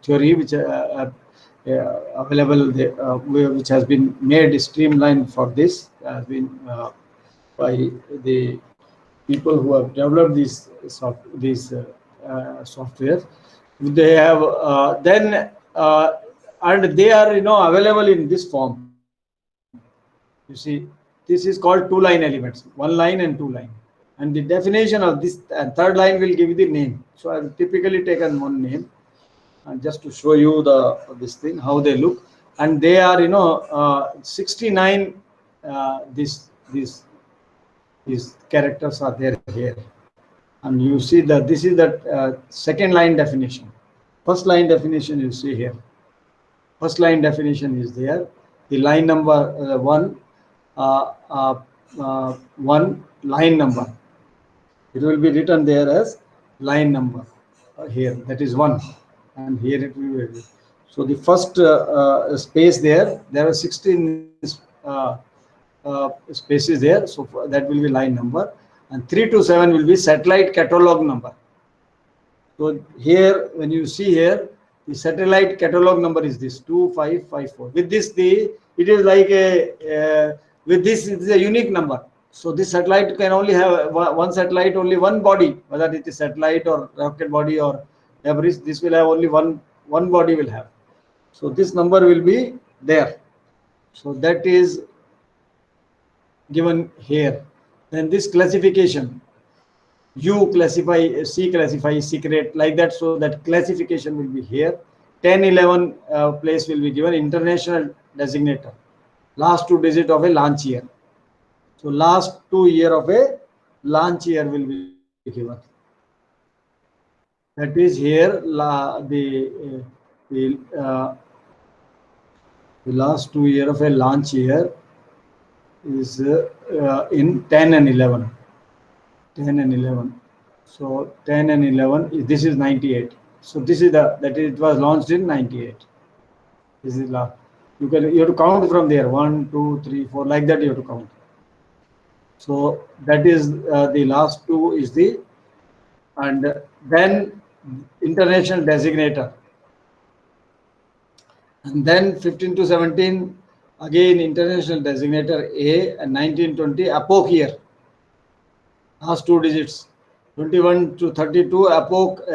Speaker 1: Theory which available, which has been made streamlined for this, has been by the people who have developed these software. They have and they are available in this form. You see, this is called two-line elements, one line and two line. And the definition of this third line will give you the name. So I have typically taken one name, and just to show you this thing, how they look. And they are 69 these characters are there here. And you see that this is that second line definition. First line definition you see here. First line definition is there. The line number 1 line number. It will be written there as line number here. That is 1, and here it will be. So the first space there are 16 spaces there. So that will be line number, and 3 to 7 will be satellite catalog number. So here, when you see here, the satellite catalog number is this 2554. With this, it is like with this it is a unique number. So this satellite can only have one satellite, only one body, whether it is satellite or rocket body or debris. This will have only one body will have. So this number will be there. So that is given here. Then this classification, U classify, C classify, secret, like that. So that classification will be here. 10, 11 place will be given international designator. Last two digit of a launch year. So last 2 year of a launch year will be given. That is here the last 2 year of a launch year is in 10 and 11. 10 and 11. So 10 and 11, this is 98. So this is it was launched in 98. This is you have to count from there, 1, 2, 3, 4, like that you have to count. So that is the last two is the, and then international designator. And then 15 to 17, again international designator A, and 1920 epoch year. Last two digits. 21 to 32 epoch,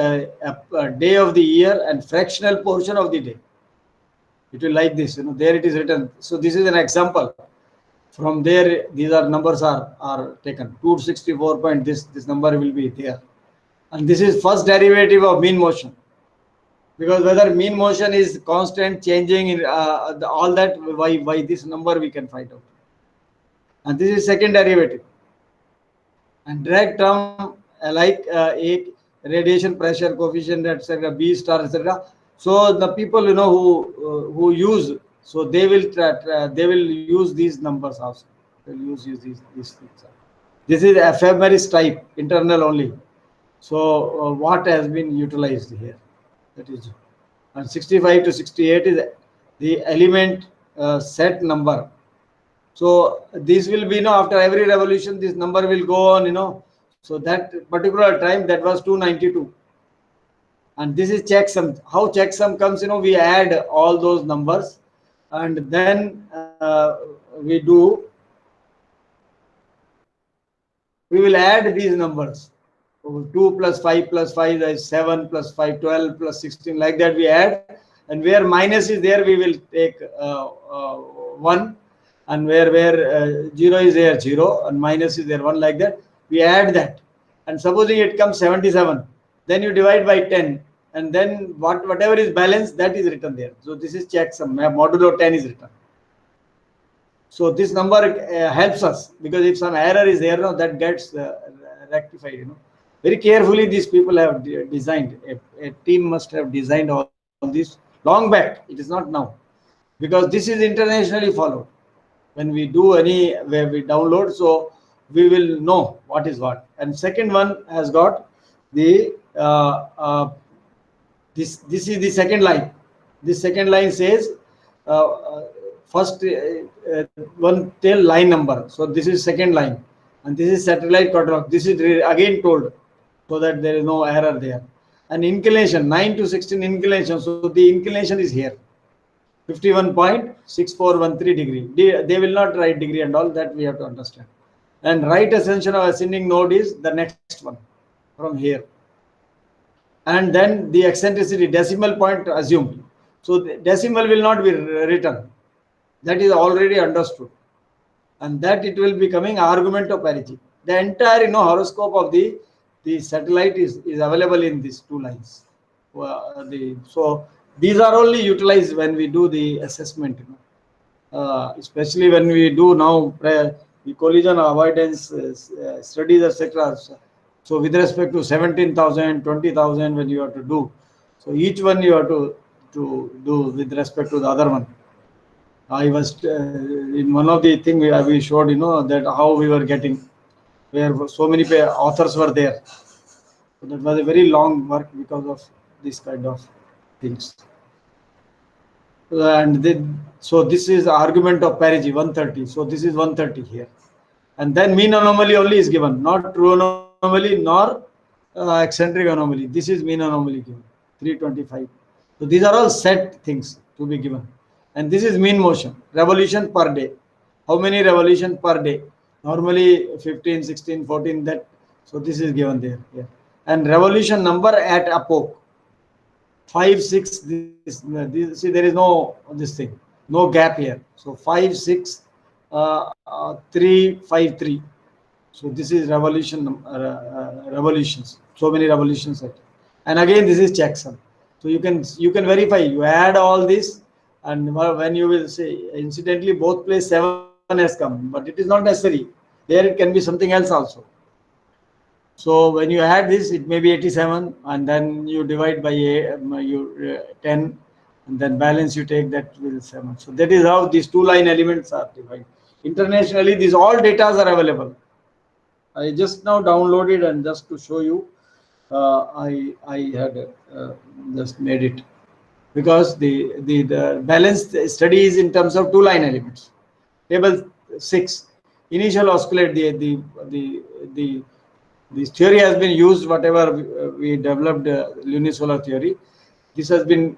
Speaker 1: day of the year and fractional portion of the day. It will like this, there it is written. So this is an example. From there, these are numbers are taken. 264 point, this number will be there. And this is first derivative of mean motion. Because whether mean motion is constant, changing, in all that, why this number we can find out. And this is second derivative. And direct term like A, radiation pressure coefficient, etc., B star, etc. So the people who use, so they will use these numbers also. They will use these things. This is ephemeris type, internal only. So what has been utilized here? That is, and 65 to 68 is the element set number. So this will be, after every revolution, this number will go on, So that particular time, that was 292. And this is checksum. How checksum comes, we add all those numbers, and then we will add these numbers. So 2 plus 5 plus 5 is 7 plus 5, 12 plus 16, like that we add. And where minus is there, we will take 1. And where 0 is there, 0, and minus is there, 1, like that. We add that. And supposing it comes 77, then you divide by 10. And then whatever is balanced, that is written there. So this is checksum. Modulo 10 is written. So this number helps us, because if some error is there, that gets rectified. Very carefully these people have designed. A team must have designed all this long back. It is not now, because this is internationally followed. When we do where we download, so we will know what is what. And second one has got the this is the second line. This second line says first one till line number. So this is second line, and this is satellite catalog. This is again told, so that there is no error there. And inclination, 9 to 16 inclination. So the inclination is here, 51.6413 degree. They will not write degree and all that, we have to understand. And right ascension of ascending node is the next one from here. And then the eccentricity, decimal point assumed. So the decimal will not be written. That is already understood. And that it will be coming argument of perigee. The entire horoscope of the satellite is available in these two lines. So these are only utilized when we do the assessment, especially when we do now the collision avoidance studies, etc. So with respect to 17,000, 20,000, when you have to do, so each one you have to do with respect to the other one. I was in one of the things we showed, that how we were getting, where so many authors were there. So that was a very long work because of this kind of things. And then, so this is argument of perigee, 130. So this is 130 here. And then mean anomaly only is given, not true anomaly nor eccentric anomaly. This is mean anomaly given, 325. So these are all set things to be given. And this is mean motion, revolution per day. How many revolution per day? Normally 15, 16, 14, that. So this is given there. Yeah. And revolution number at epoch, 5, 6, this, see, there is no this thing, no gap here. So 5, 6, 3, 5, 3. So this is revolutions. So many revolutions. And again, this is checksum. So you can verify. You add all this, and when you will say, incidentally, both place 7 has come, but it is not necessary. There it can be something else also. So when you add this, it may be 87, and then you divide by 10, and then balance you take, that will 7. So that is how these two-line elements are defined. Internationally, these all data are available. I just now downloaded, and just to show you, I had just made it, because the balanced study is in terms of two-line elements. Table 6, initial oscillate, the this theory has been used, whatever we developed, lunisolar theory. This has been,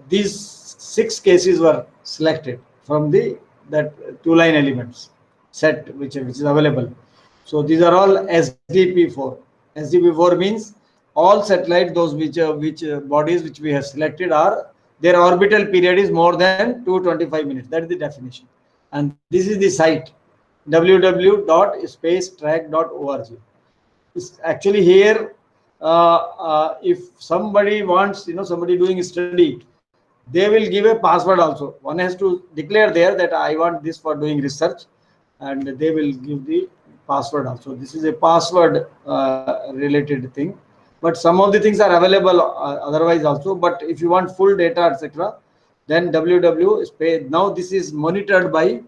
Speaker 1: these 6 cases were selected from that two-line elements set, which is available. So these are all SDP4. SDP4 means all satellites, those which bodies which we have selected, are their orbital period is more than 225 minutes. That is the definition. And this is the site, www.spacetrack.org. Actually here, if somebody wants, somebody doing study, they will give a password also. One has to declare there that I want this for doing research, and they will give the password also. This is a password related thing, but some of the things are available otherwise also. But if you want full data, etc., then www space. Now this is monitored by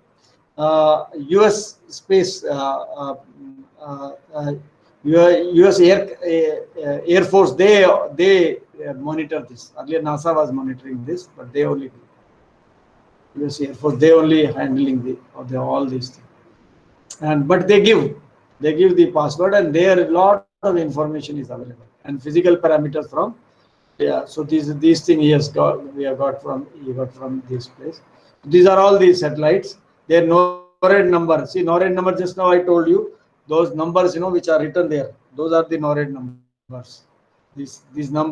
Speaker 1: US space, US Air Force. They monitor this. Earlier NASA was monitoring this, but they only US Air Force, they only handling all these things. And but they give the password, and there a lot of information is available, and physical parameters from. So these things he got from this place. These are all these satellites. Their NORAD number. See, NORAD number, just now I told you, those numbers, which are written there, those are the NORAD numbers. These are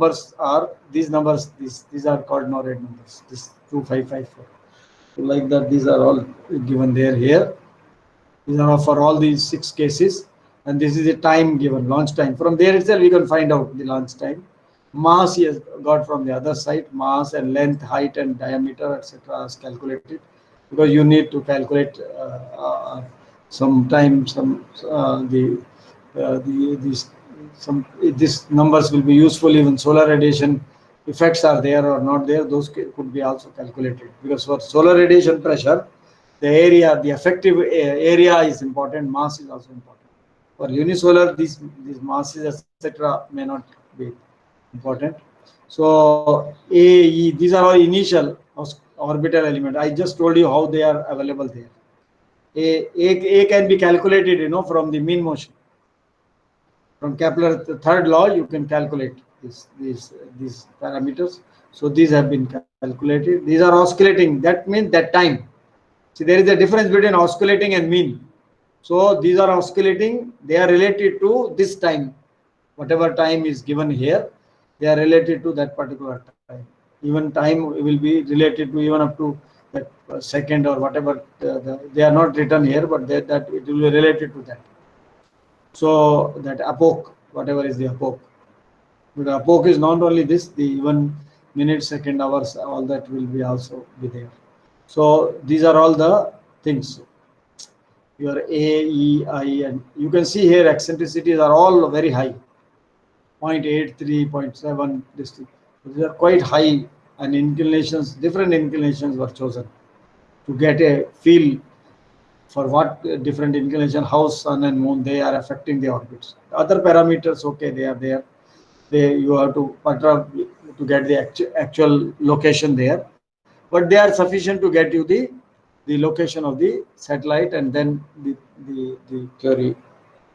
Speaker 1: called NORAD numbers. This 2554. So like that, these are all given there here. These are for all these 6 cases, and this is the time given, launch time. From there itself, we can find out the launch time. Mass he has got from the other side. Mass and length, height and diameter, etc. is calculated, because you need to calculate these numbers will be useful. Even solar radiation effects are there or not there, those could be also calculated, because for solar radiation pressure, the area, the effective area is important, mass is also important. For unisolar, these masses, etc., may not be important. So these are all initial orbital element. I just told you how they are available there. A can be calculated, from the mean motion. From Kepler third law, you can calculate these parameters. So these have been calculated. These are oscillating. That means that time. See, there is a difference between oscillating and mean. So these are oscillating. They are related to this time. Whatever time is given here, they are related to that particular time. Even time will be related to even up to that second or whatever. They are not written here, but that it will be related to that. So that epoch, whatever is the epoch. But epoch is not only this, the even minute, second, hours, all that will be also be there. So these are all the things. Your A, E, I, and you can see here eccentricities are all very high. 0.83, 0.7, these are quite high, and inclinations, different inclinations were chosen to get a feel for what different inclination, how sun and moon, they are affecting the orbits. Other parameters, okay, they are there. You have to get the actual location there, but they are sufficient to get you the location of the satellite, and then the theory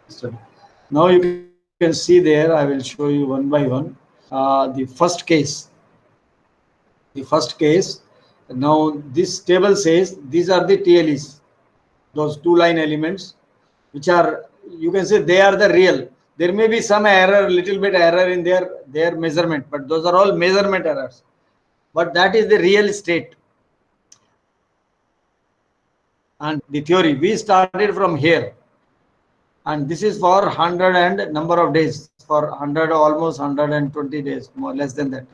Speaker 1: study. Now you can see there, I will show you one by one. The first case. Now this table says these are the TLEs, those two-line elements, which are, you can say, they are the real. There may be some error, little bit error in their measurement, but those are all measurement errors. But that is the real state. And the theory, we started from here. and this is for 100 and number of days, for 100, almost 120 days, more less than that.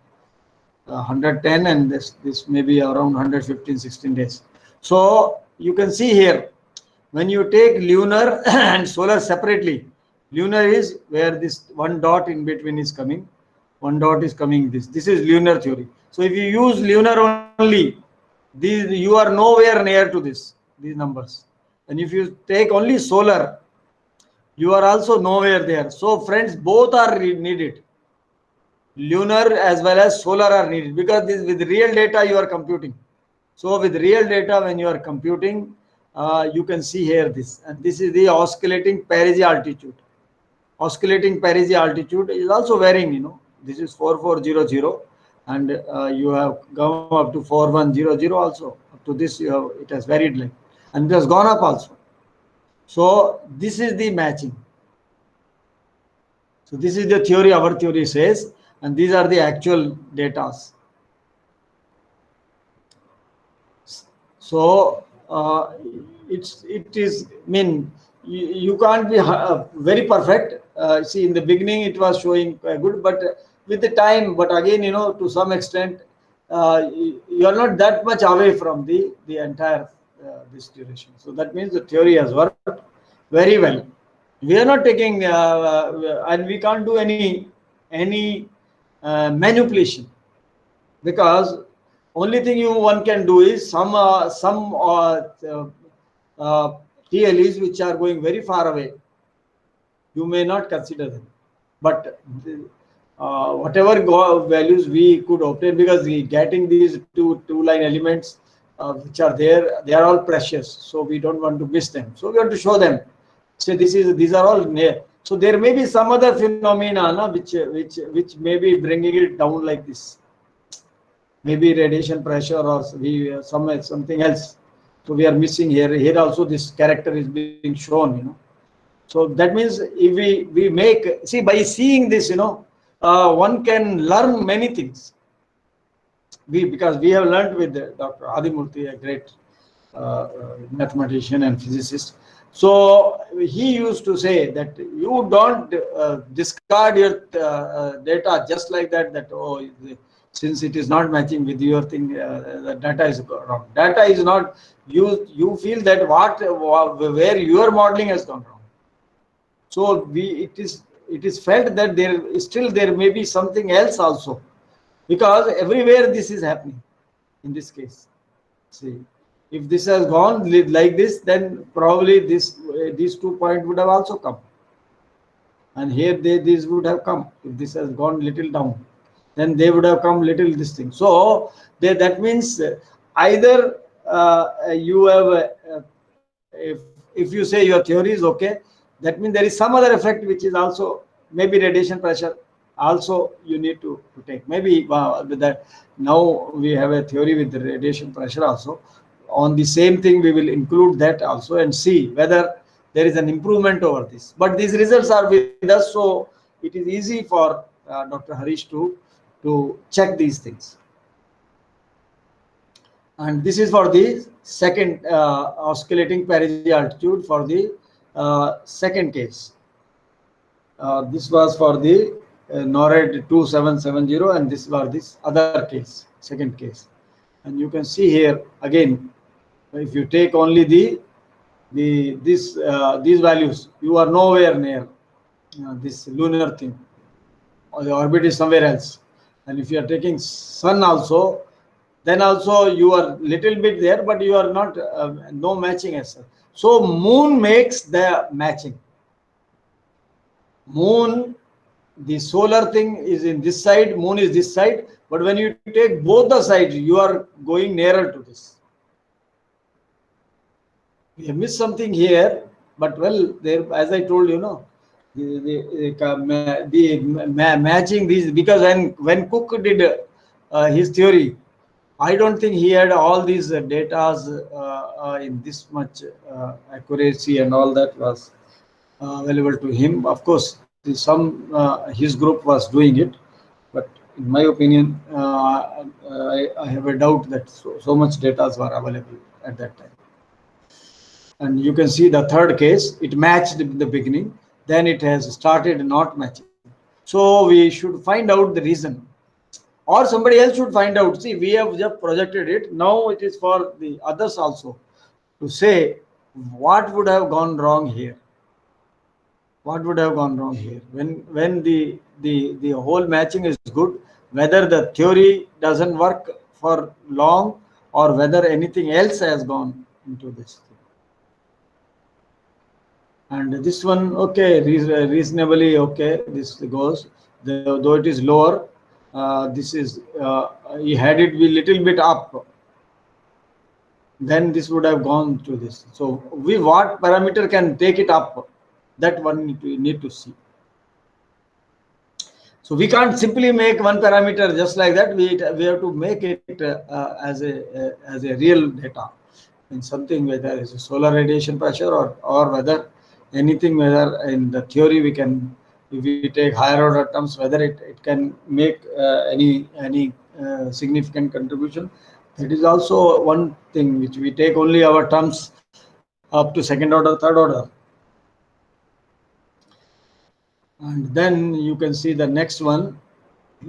Speaker 1: 110, and this may be around 115, 16 days. So you can see here, when you take lunar and solar separately, lunar is where this one dot in between is coming, one dot is coming, this is lunar theory. So if you use lunar only, these, you are nowhere near to these numbers. And if you take only solar, you are also nowhere there. So friends, both are needed. Lunar as well as solar are needed, because this, with real data you are computing. So with real data, when you are computing, you can see here this, and this is the oscillating perigee altitude. Oscillating perigee altitude is also varying, this is 4400, and you have gone up to 4100 also. Up to this, it has varied, like, and it has gone up also. So this is the matching. So this is the theory, our theory says, and these are the actual datas. So it is, I mean, you can't be very perfect. See, in the beginning it was showing good, but with the time, but again, to some extent, you are not that much away from the entire this duration. So that means the theory has worked very well. We are not taking, and we can't do any manipulation, because only thing one can do is some TLEs which are going very far away, you may not consider them, but whatever values we could obtain, because we getting these two line elements which are there, they are all precious, so we don't want to miss them, so we have to show them. So these are all near. So there may be some other phenomena which may be bringing it down like this, maybe radiation pressure, or something else. So we are missing here. Here also this character is being shown, So that means if we make, see, by seeing this, one can learn many things. Because we have learned with Dr. Adimurthy, a great mathematician and physicist. So he used to say that you don't discard your data just like that, since it is not matching with your thing, the data is wrong. Data is not, you feel that where your modeling has gone wrong. So it is felt that there may be something else also, because everywhere this is happening in this case. See, if this has gone like this, then probably these 2 points would have also come, and here these would have come. If this has gone little down, then they would have come little this thing. So that means either you have if you say your theory is okay, that means there is some other effect which is also, maybe radiation pressure also you need to take. Maybe with that, now we have a theory with the radiation pressure also. On the same thing, we will include that also and see whether there is an improvement over this. But these results are with us, so it is easy for Dr. Harish to check these things. And this is for the second oscillating perigee altitude for the second case. This was for the NORAD 2770, and this was this other case, second case. And you can see here again, if you take only these values, you are nowhere near this lunar thing, or the orbit is somewhere else. And if you are taking sun also, then also you are little bit there, but you are not no matching as such. So moon makes the matching. Moon, the solar thing is in this side, moon is this side, but when you take both the sides, you are going nearer to this. We have missed something here, but well, there, as I told you, the matching these, because when Cook did his theory, I don't think he had all these data in this much accuracy, and all that was available to him. Of course, his group was doing it, but in my opinion, I have a doubt that so much data were available at that time. And you can see the third case, it matched in the beginning, then it has started not matching. So we should find out the reason, or somebody else should find out. See, we have just projected it. Now it is for the others also to say what would have gone wrong here. What would have gone wrong here when the whole matching is good, whether the theory doesn't work for long or whether anything else has gone into this thing. And this one, okay, reasonably okay, this goes, though it is lower, this is he had it be little bit up, then this would have gone to this. So we, what parameter can take it up, that one need to see. So we can't simply make one parameter just like that. We have to make it as a real data, in something, whether it's a solar radiation pressure or whether anything, whether in the theory we can, if we take higher order terms, whether it can make any significant contribution. That is also one thing which we take only our terms up to second order, third order. And then you can see the next one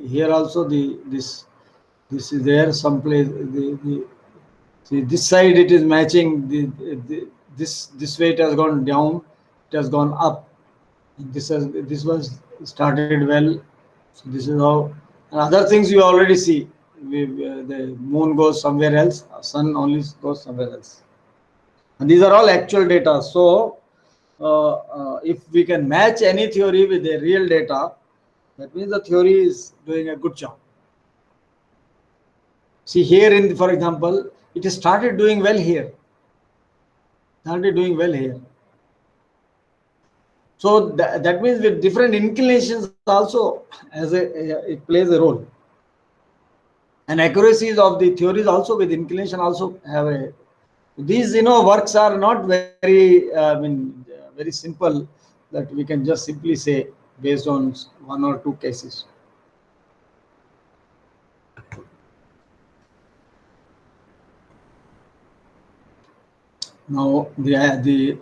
Speaker 1: here also, this is there someplace, see this side it is matching, this way it has gone down, it has gone up. This was started well. So this is how, and other things you already see. The moon goes somewhere else, sun only goes somewhere else, and these are all actual data. So if we can match any theory with the real data, that means the theory is doing a good job. See here, in for example, it has started doing well here. Started doing well here. So that means with different inclinations also, it plays a role. And accuracies of the theories also with inclination also have a. These works are not very very simple, that we can just simply say based on one or two cases. Now the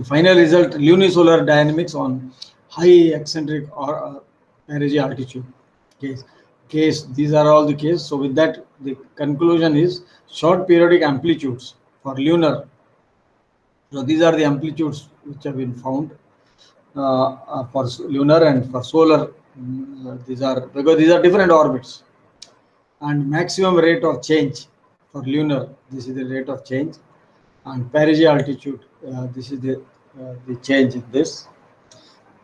Speaker 1: final result, lunisolar dynamics on high eccentric or perigee altitude case. These are all the cases. So with that, the conclusion is short periodic amplitudes for lunar. So these are the amplitudes which have been found for lunar and for solar. These are, because these are different orbits. And maximum rate of change for lunar, this is the rate of change, and perigee altitude, this is the change in this.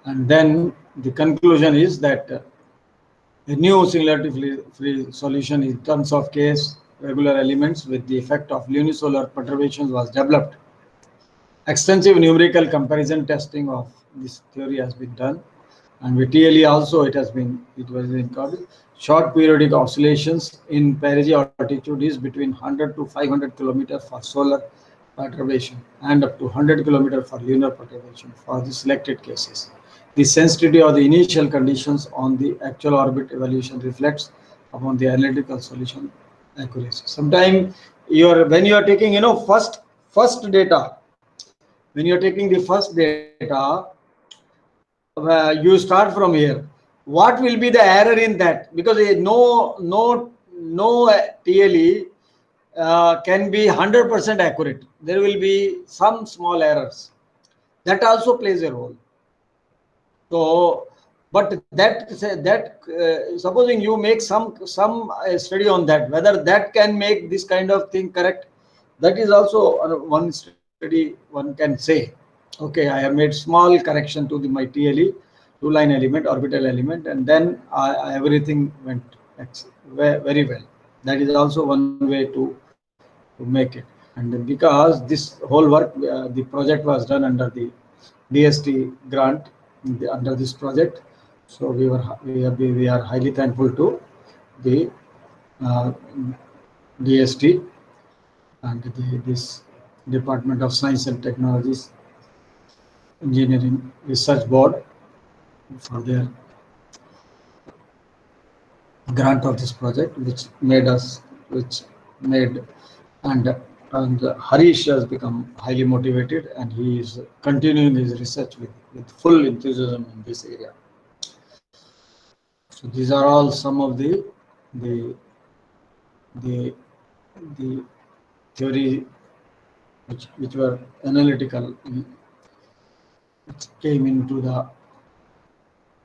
Speaker 1: And then the conclusion is that a new singularity free solution in terms of case regular elements with the effect of lunisolar perturbations was developed. Extensive numerical comparison testing of this theory has been done, and with TLE also it was recorded. Short periodic oscillations in perigee altitude is between 100 to 500 kilometers for solar perturbation and up to 100 kilometers for lunar perturbation for the selected cases. The sensitivity of the initial conditions on the actual orbit evaluation reflects upon the analytical solution accuracy. Sometimes when you are taking first data, when you are taking the first data, you start from here. What will be the error in that? Because no TLE can be 100% accurate. There will be some small errors. That also plays a role. So, but supposing you make some study on that, whether that can make this kind of thing correct, that is also one study one can say. Okay, I have made small correction to my TLE, two-line element, orbital element, and then everything went very well. That is also one way to make it. And because this whole work, the project was done under the DST grant under this project, so we are highly thankful to the DST and this Department of Science and Technologies Engineering Research Board for their grant of this project, which made and And Harish has become highly motivated, and he is continuing his research with full enthusiasm in this area. So these are all some of the the the theory which were analytical, which came into the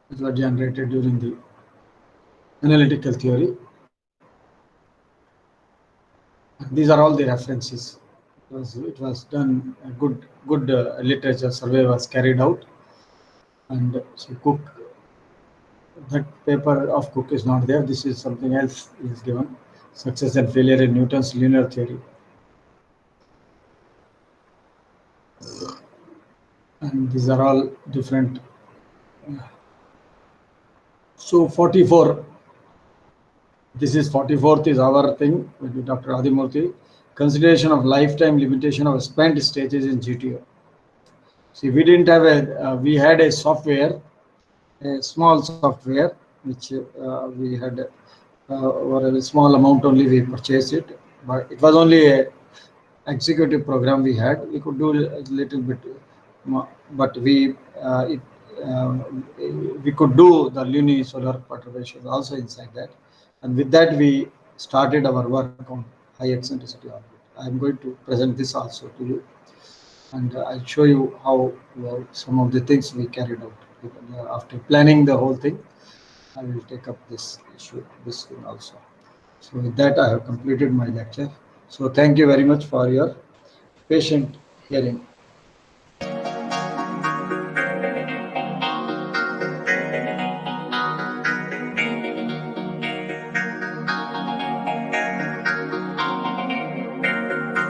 Speaker 1: which were generated during the analytical theory. And these are all the references. It was done. A good literature survey was carried out, and so Cook, that paper of Cook is not there. This is something else is given. Success and failure in Newton's linear theory. And these are all different. So 44, this is 44th is our thing with Dr. Adimurthy. Consideration of lifetime limitation of spent stages in GTO. See, we didn't have we had a software, a small software, which we had or a small amount only we purchased it, but it was only a executive program we had. We could do a little bit, but we could do the lunisolar perturbations also inside that, and with that we started our work on high eccentricity orbit. I am going to present this also to you, and I'll show you how some of the things we carried out. After planning the whole thing, I will take up this issue, this thing also. So with that, I have completed my lecture. So thank you very much for your patient hearing.